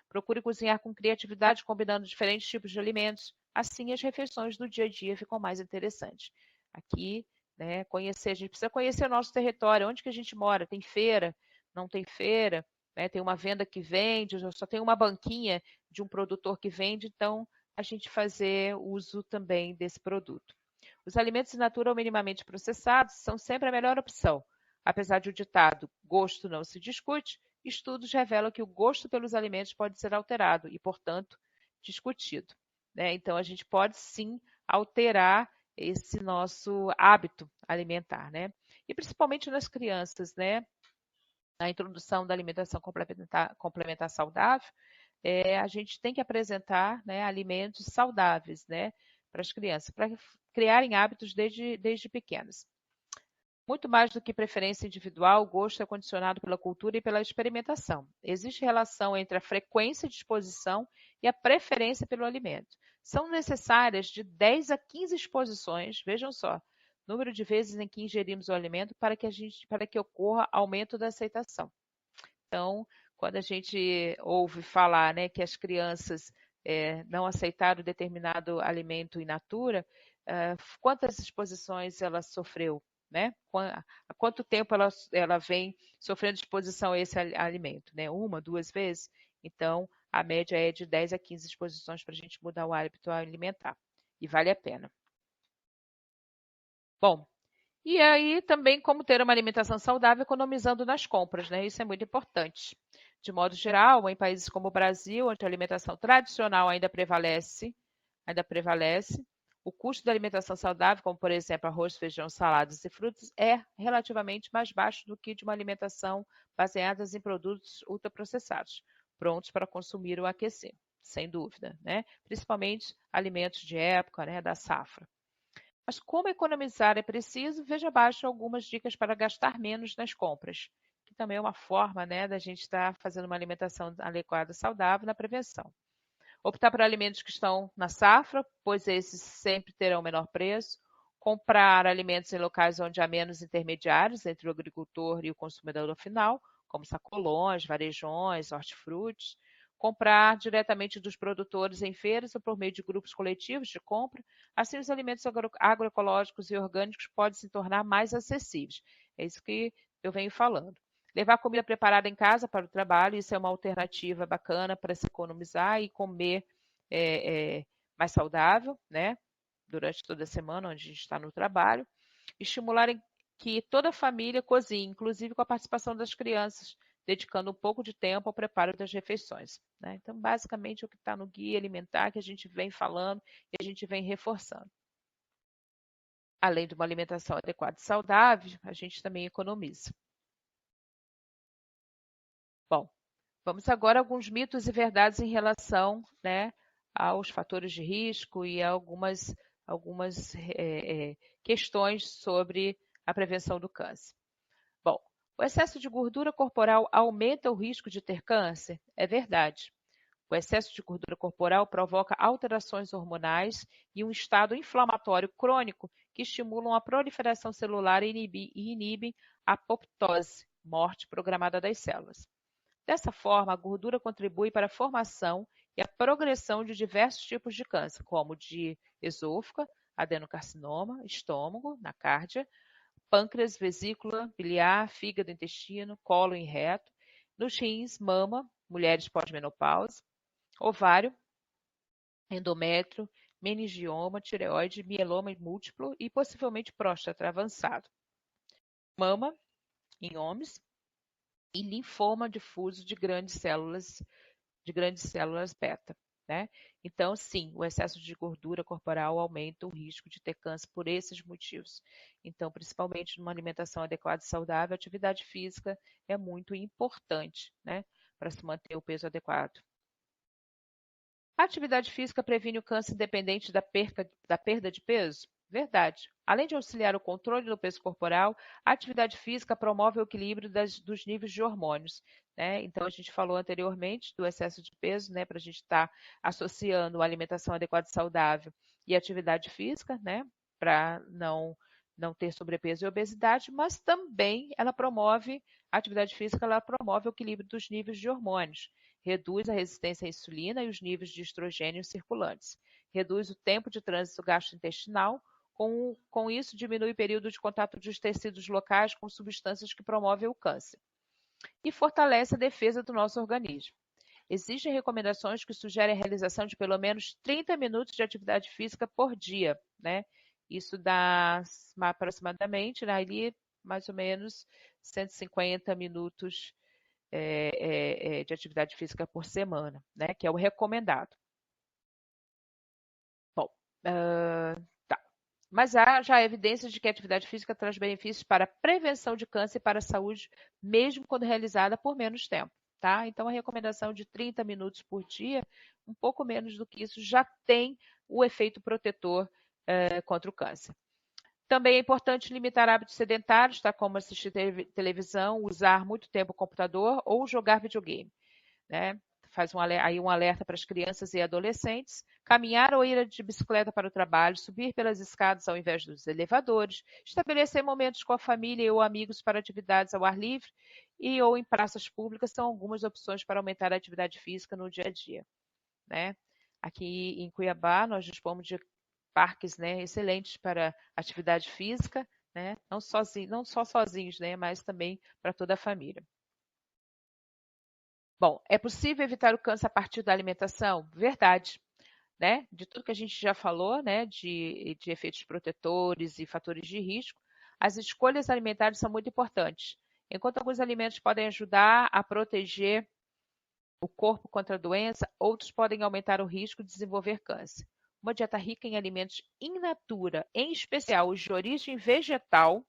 Procure cozinhar com criatividade, combinando diferentes tipos de alimentos. Assim, as refeições do dia a dia ficam mais interessantes. Aqui, né, a gente precisa conhecer o nosso território, onde que a gente mora. Tem feira? Não tem feira? Né, tem uma venda que vende, só tem uma banquinha de um produtor que vende, então a gente fazer uso também desse produto. Os alimentos in natura ou minimamente processados são sempre a melhor opção. Apesar de o ditado gosto não se discute, estudos revelam que o gosto pelos alimentos pode ser alterado e, portanto, discutido, né? Então, a gente pode sim alterar esse nosso hábito alimentar, né? E principalmente nas crianças, né? Na introdução da alimentação complementar saudável, a gente tem que apresentar, né, alimentos saudáveis, né, para as crianças, para criarem hábitos desde pequenas. Muito mais do que preferência individual, o gosto é condicionado pela cultura e pela experimentação. Existe relação entre a frequência de exposição e a preferência pelo alimento. São necessárias de 10 a 15 exposições, vejam só, número de vezes em que ingerimos o alimento para que ocorra aumento da aceitação. Então, quando a gente ouve falar, né, que as crianças não aceitaram determinado alimento in natura, quantas exposições ela sofreu? Né? Há quanto tempo ela vem sofrendo exposição a esse alimento? Né? Uma, duas vezes? Então, a média é de 10 a 15 exposições para a gente mudar o hábito alimentar. E vale a pena. Bom, e aí também como ter uma alimentação saudável economizando nas compras, né? Isso é muito importante. De modo geral, em países como o Brasil, onde a alimentação tradicional ainda prevalece, o custo da alimentação saudável, como por exemplo arroz, feijão, saladas e frutas, é relativamente mais baixo do que de uma alimentação baseada em produtos ultraprocessados, prontos para consumir ou aquecer. sem dúvida, né? Principalmente alimentos de época, né, da safra. Mas como economizar é preciso, veja abaixo algumas dicas para gastar menos nas compras, que também é uma forma, né, da gente estar fazendo uma alimentação adequada, saudável na prevenção. Optar por alimentos que estão na safra, pois esses sempre terão menor preço. Comprar alimentos em locais onde há menos intermediários entre o agricultor e o consumidor final, como sacolões, varejões, hortifrutis. Comprar diretamente dos produtores em feiras ou por meio de grupos coletivos de compra. Assim, os alimentos agroecológicos e orgânicos podem se tornar mais acessíveis. É isso que eu venho falando. Levar comida preparada em casa para o trabalho, isso é uma alternativa bacana para se economizar e comer mais saudável, né? Durante toda a semana, onde a gente está no trabalho. Estimular que toda a família cozinhe, inclusive com a participação das crianças, dedicando um pouco de tempo ao preparo das refeições, né? Então, basicamente, é o que está no guia alimentar que a gente vem falando e a gente vem reforçando. Além de uma alimentação adequada e saudável, a gente também economiza. Bom, vamos agora a alguns mitos e verdades em relação, né, aos fatores de risco e a algumas questões sobre a prevenção do câncer. Bom, o excesso de gordura corporal aumenta o risco de ter câncer? É verdade. O excesso de gordura corporal provoca alterações hormonais e um estado inflamatório crônico que estimulam a proliferação celular e inibem a apoptose, morte programada das células. Dessa forma, a gordura contribui para a formação e a progressão de diversos tipos de câncer, como de esôfago, adenocarcinoma, estômago, na cárdia, pâncreas, vesícula, biliar, fígado, intestino, cólon e reto, nos rins, mama, mulheres pós-menopausa, ovário, endométrio, meningioma, tireoide, mieloma múltiplo e possivelmente próstata avançado. Mama, em homens, e linfoma difuso de grandes células beta, né? Então, sim, o excesso de gordura corporal aumenta o risco de ter câncer por esses motivos. Então, principalmente numa alimentação adequada e saudável, a atividade física é muito importante, né? Para se manter o peso adequado. A atividade física previne o câncer independente da perda de peso? Verdade. Além de auxiliar o controle do peso corporal, a atividade física promove o equilíbrio dos níveis de hormônios, né? Então, a gente falou anteriormente do excesso de peso, né? Para a gente estar associando a alimentação adequada e saudável e atividade física, né? Para não ter sobrepeso e obesidade, mas também a atividade física, ela promove o equilíbrio dos níveis de hormônios, reduz a resistência à insulina e os níveis de estrogênio circulantes, reduz o tempo de trânsito gastrointestinal, com isso diminui o período de contato dos tecidos locais com substâncias que promovem o câncer e fortalece a defesa do nosso organismo. Existem recomendações que sugerem a realização de pelo menos 30 minutos de atividade física por dia, né? Isso dá aproximadamente, né, ali, mais ou menos 150 minutos de atividade física por semana, né? Que é o recomendado. Bom, tá. Mas há já evidências de que a atividade física traz benefícios para a prevenção de câncer e para a saúde, mesmo quando realizada por menos tempo, tá? Então, a recomendação de 30 minutos por dia, um pouco menos do que isso, já tem o efeito protetor contra o câncer. Também é importante limitar hábitos sedentários, tá? Como assistir televisão, usar muito tempo o computador ou jogar videogame, né? Faz aí um alerta para as crianças e adolescentes, caminhar ou ir de bicicleta para o trabalho, subir pelas escadas ao invés dos elevadores, estabelecer momentos com a família ou amigos para atividades ao ar livre e ou em praças públicas são algumas opções para aumentar a atividade física no dia a dia, né? Aqui em Cuiabá, nós dispomos de parques, né, excelentes para atividade física, né? Não só sozinhos, né, mas também para toda a família. Bom, é possível evitar o câncer a partir da alimentação? Verdade, né? De tudo que a gente já falou, né? De efeitos protetores e fatores de risco, as escolhas alimentares são muito importantes. Enquanto alguns alimentos podem ajudar a proteger o corpo contra a doença, outros podem aumentar o risco de desenvolver câncer. Uma dieta rica em alimentos in natura, em especial os de origem vegetal,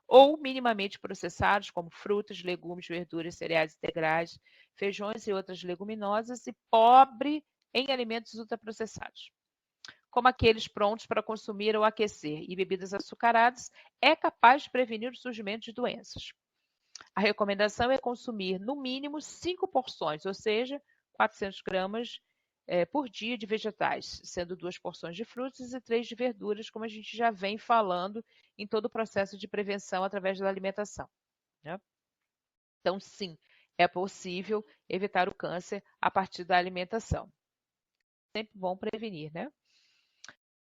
ou minimamente processados, como frutas, legumes, verduras, cereais integrais, feijões e outras leguminosas, e pobre em alimentos ultraprocessados, como aqueles prontos para consumir ou aquecer, e bebidas açucaradas, é capaz de prevenir o surgimento de doenças. A recomendação é consumir no mínimo 5 porções, ou seja, 400 gramas por dia de vegetais, sendo 2 porções de frutas e 3 de verduras, como a gente já vem falando em todo o processo de prevenção através da alimentação, né? Então, sim, é possível evitar o câncer a partir da alimentação. Sempre bom prevenir, né?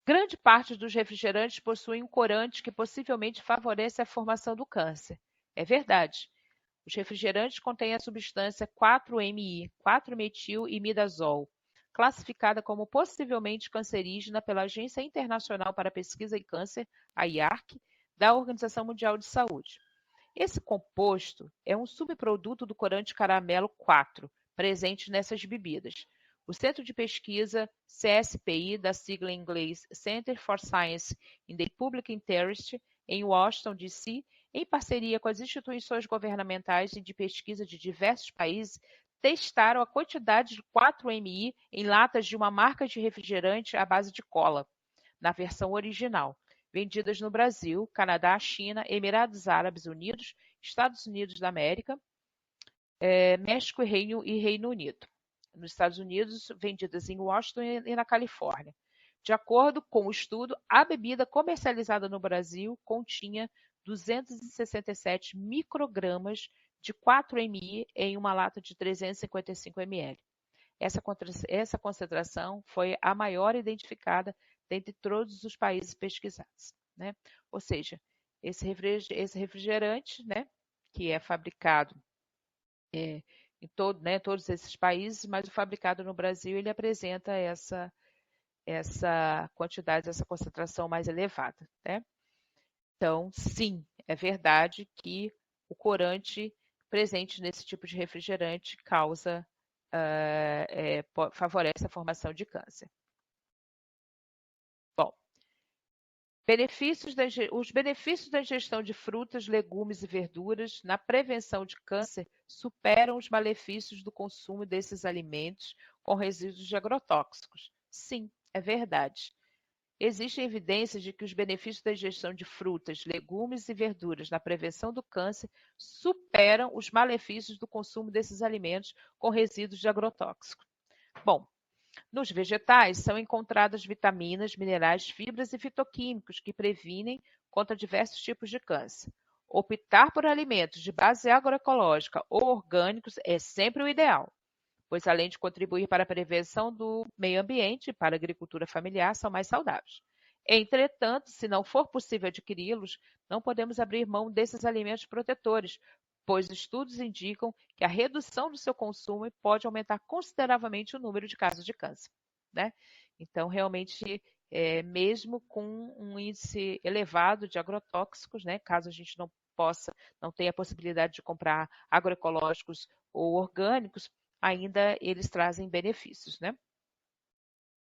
Grande parte dos refrigerantes possuem um corante que possivelmente favorece a formação do câncer. É verdade. Os refrigerantes contêm a substância 4-MI, 4-metil-imidazol, classificada como possivelmente cancerígena pela Agência Internacional para a Pesquisa em Câncer, a IARC, da Organização Mundial de Saúde. Esse composto é um subproduto do corante caramelo 4, presente nessas bebidas. O Centro de Pesquisa CSPI, da sigla em inglês Center for Science in the Public Interest, em Washington, D.C., em parceria com as instituições governamentais e de pesquisa de diversos países, testaram a quantidade de 4-MI em latas de uma marca de refrigerante à base de cola, na versão original, vendidas no Brasil, Canadá, China, Emirados Árabes Unidos, Estados Unidos da América, México e Reino Unido. Nos Estados Unidos, vendidas em Washington e na Califórnia. De acordo com o estudo, a bebida comercializada no Brasil continha 267 microgramas de 4-MI em uma lata de 355 ml. Essa concentração foi a maior identificada dentre todos os países pesquisados, né? Ou seja, esse refrigerante, né, que é fabricado em todos esses países, mas o fabricado no Brasil ele apresenta essa quantidade, essa concentração mais elevada, né? Então, sim, é verdade que o corante presente nesse tipo de refrigerante favorece a formação de câncer. Bom, os benefícios da ingestão de frutas, legumes e verduras na prevenção de câncer superam os malefícios do consumo desses alimentos com resíduos de agrotóxicos. Sim, é verdade. Existem evidências de que os benefícios da ingestão de frutas, legumes e verduras na prevenção do câncer superam os malefícios do consumo desses alimentos com resíduos de agrotóxicos. Bom, nos vegetais são encontradas vitaminas, minerais, fibras e fitoquímicos que previnem contra diversos tipos de câncer. Optar por alimentos de base agroecológica ou orgânicos é sempre o ideal, pois além de contribuir para a prevenção do meio ambiente e para a agricultura familiar, são mais saudáveis. Entretanto, se não for possível adquiri-los, não podemos abrir mão desses alimentos protetores, pois estudos indicam que a redução do seu consumo pode aumentar consideravelmente o número de casos de câncer, né? Então, realmente, mesmo com um índice elevado de agrotóxicos, né, caso a gente não tenha a possibilidade de comprar agroecológicos ou orgânicos, ainda eles trazem benefícios, né?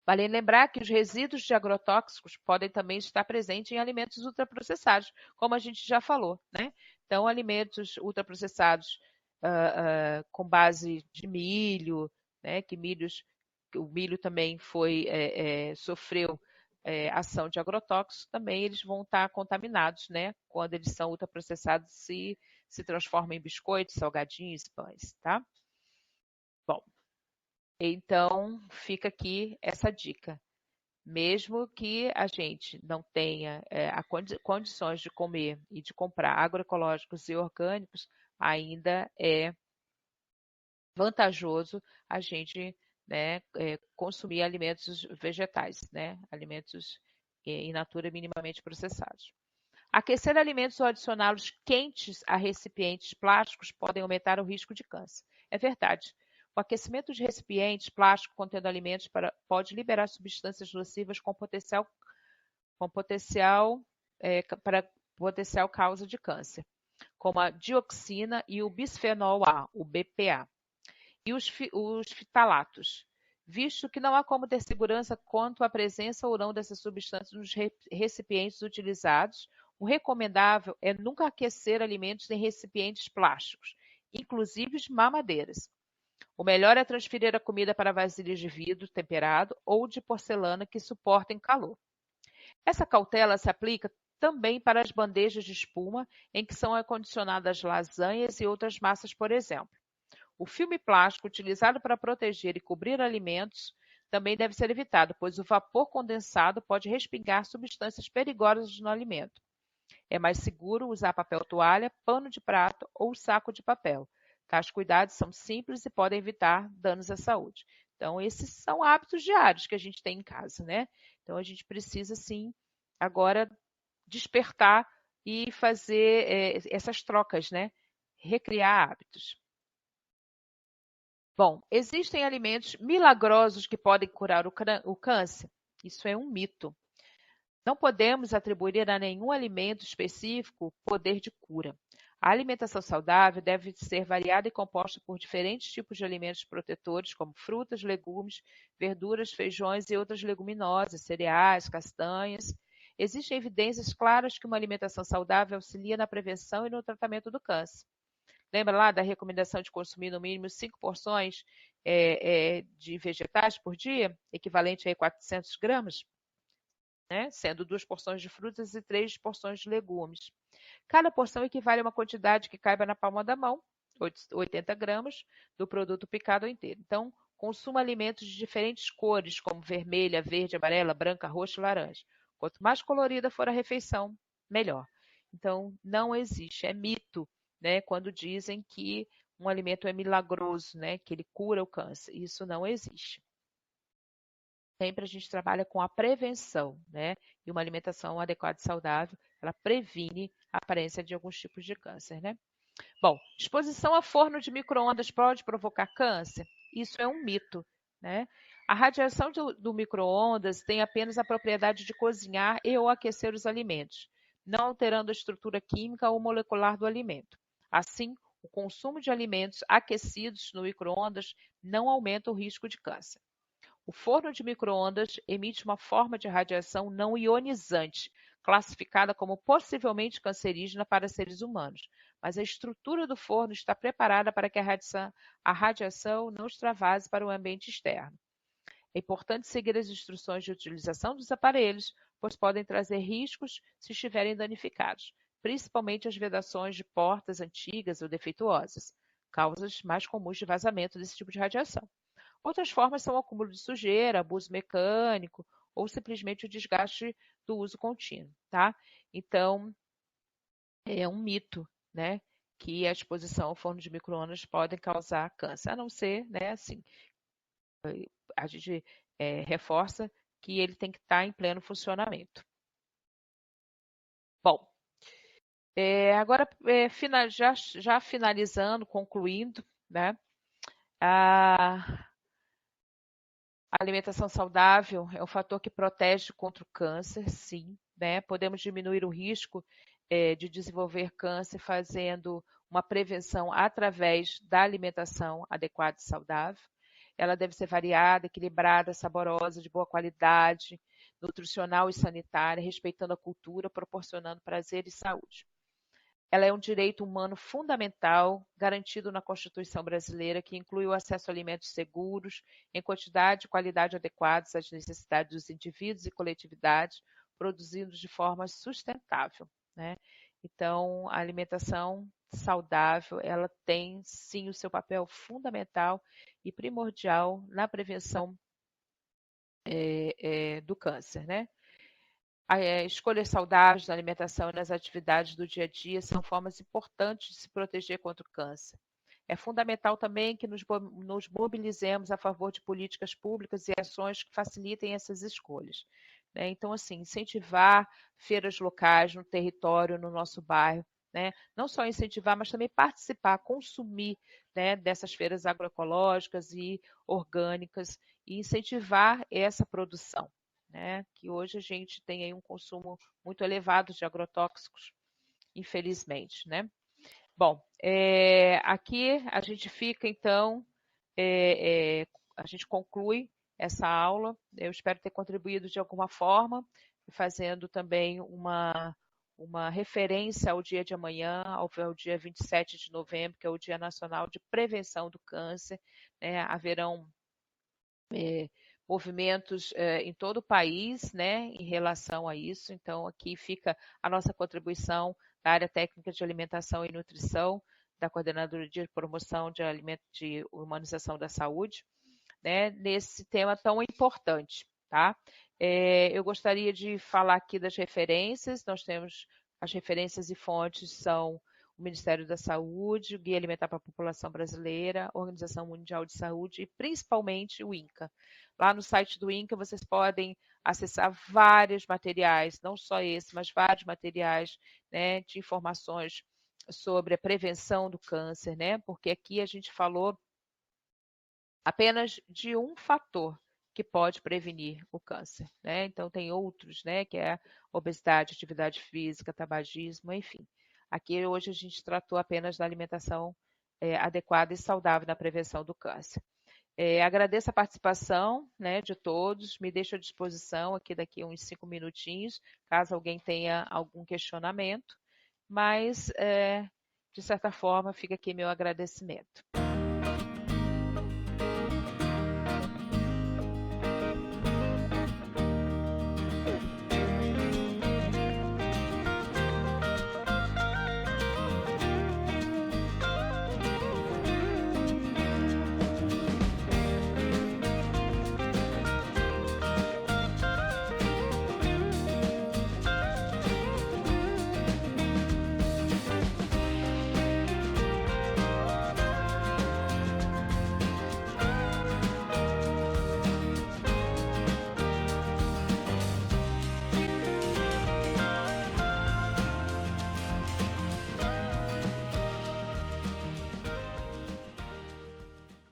Vale lembrar que os resíduos de agrotóxicos podem também estar presentes em alimentos ultraprocessados, como a gente já falou, né? Então, alimentos ultraprocessados com base de milho, né? O milho também sofreu ação de agrotóxicos, também eles vão estar contaminados, né? Quando eles são ultraprocessados se transformam em biscoitos, salgadinhos, pães, tá? Bom, então fica aqui essa dica. Mesmo que a gente não tenha condições de comer e de comprar agroecológicos e orgânicos, ainda é vantajoso a gente, né, consumir alimentos vegetais, né, alimentos in natura minimamente processados. Aquecer alimentos ou adicioná-los quentes a recipientes plásticos podem aumentar o risco de câncer. É verdade. O aquecimento de recipientes plásticos contendo alimentos pode liberar substâncias nocivas com potencial causa de câncer, como a dioxina e o bisfenol A, o BPA, e os fitalatos, visto que não há como ter segurança quanto à presença ou não dessas substâncias nos recipientes utilizados. O recomendável é nunca aquecer alimentos em recipientes plásticos, inclusive as mamadeiras. O melhor é transferir a comida para vasilhas de vidro temperado ou de porcelana que suportem calor. Essa cautela se aplica também para as bandejas de espuma em que são acondicionadas lasanhas e outras massas, por exemplo. O filme plástico utilizado para proteger e cobrir alimentos também deve ser evitado, pois o vapor condensado pode respingar substâncias perigosas no alimento. É mais seguro usar papel toalha, pano de prato ou saco de papel. Tais cuidados são simples e podem evitar danos à saúde. Então, esses são hábitos diários que a gente tem em casa, né? Então, a gente precisa, sim, agora despertar e fazer essas trocas, né? Recriar hábitos. Bom, existem alimentos milagrosos que podem curar o câncer? Isso é um mito. Não podemos atribuir a nenhum alimento específico poder de cura. A alimentação saudável deve ser variada e composta por diferentes tipos de alimentos protetores, como frutas, legumes, verduras, feijões e outras leguminosas, cereais, castanhas. Existem evidências claras que uma alimentação saudável auxilia na prevenção e no tratamento do câncer. Lembra lá da recomendação de consumir no mínimo 5 porções de vegetais por dia, equivalente a 400 gramas? Né? Sendo 2 porções de frutas e 3 porções de legumes. Cada porção equivale a uma quantidade que caiba na palma da mão, 80 gramas, do produto picado inteiro. Então, consuma alimentos de diferentes cores, como vermelha, verde, amarela, branca, roxa e laranja. Quanto mais colorida for a refeição, melhor. Então, não existe, é mito, né, quando dizem que um alimento é milagroso, né, que ele cura o câncer. Isso não existe. Sempre a gente trabalha com a prevenção, né? E uma alimentação adequada e saudável, ela previne a aparência de alguns tipos de câncer, né? Bom, exposição a forno de micro-ondas pode provocar câncer? Isso é um mito, né? A radiação do micro-ondas tem apenas a propriedade de cozinhar e ou aquecer os alimentos, não alterando a estrutura química ou molecular do alimento. Assim, o consumo de alimentos aquecidos no micro-ondas não aumenta o risco de câncer. O forno de micro-ondas emite uma forma de radiação não ionizante, classificada como possivelmente cancerígena para seres humanos, mas a estrutura do forno está preparada para que a radiação não extravase para o ambiente externo. É importante seguir as instruções de utilização dos aparelhos, pois podem trazer riscos se estiverem danificados, principalmente as vedações de portas antigas ou defeituosas, causas mais comuns de vazamento desse tipo de radiação. Outras formas são o acúmulo de sujeira, abuso mecânico ou simplesmente o desgaste do uso contínuo, tá? Então, é um mito, né, que a exposição ao forno de micro-ondas pode causar câncer, a não ser, né, assim, a gente reforça que ele tem que estar em pleno funcionamento. Bom, agora já finalizando, concluindo, né, a alimentação saudável é um fator que protege contra o câncer, sim, né? Podemos diminuir o risco de desenvolver câncer fazendo uma prevenção através da alimentação adequada e saudável. Ela deve ser variada, equilibrada, saborosa, de boa qualidade, nutricional e sanitária, respeitando a cultura, proporcionando prazer e saúde. Ela é um direito humano fundamental, garantido na Constituição brasileira, que inclui o acesso a alimentos seguros, em quantidade e qualidade adequadas às necessidades dos indivíduos e coletividades, produzidos de forma sustentável, né? Então, a alimentação saudável, ela tem sim o seu papel fundamental e primordial na prevenção do câncer, né? Escolhas saudáveis na alimentação e nas atividades do dia a dia são formas importantes de se proteger contra o câncer. É fundamental também que nos mobilizemos a favor de políticas públicas e ações que facilitem essas escolhas, né? Então, assim, incentivar feiras locais no território, no nosso bairro, né? Não só incentivar, mas também participar, consumir, né, dessas feiras agroecológicas e orgânicas e incentivar essa produção, né? Que hoje a gente tem aí um consumo muito elevado de agrotóxicos, infelizmente, né? Bom, aqui a gente fica, então, a gente conclui essa aula. Eu espero ter contribuído de alguma forma, fazendo também uma referência ao dia de amanhã, ao dia 27 de novembro, que é o Dia Nacional de Prevenção do Câncer, né? Haverão movimentos em todo o país, né, em relação a isso. Então, aqui fica a nossa contribuição da área técnica de alimentação e nutrição, da Coordenadoria de Promoção de Humanização da Saúde, né, nesse tema tão importante, tá? Eu gostaria de falar aqui das referências. Nós temos as referências e fontes são o Ministério da Saúde, o Guia Alimentar para a População Brasileira, a Organização Mundial de Saúde e principalmente o INCA. Lá no site do INCA vocês podem acessar vários materiais, não só esse, mas vários materiais, né, de informações sobre a prevenção do câncer, né? Porque aqui a gente falou apenas de um fator que pode prevenir o câncer, né? Então tem outros, né, que é obesidade, atividade física, tabagismo, enfim. Aqui hoje a gente tratou apenas da alimentação adequada e saudável na prevenção do câncer. Agradeço a participação, né, de todos, me deixo à disposição aqui daqui uns 5 minutinhos, caso alguém tenha algum questionamento, mas, de certa forma, fica aqui meu agradecimento.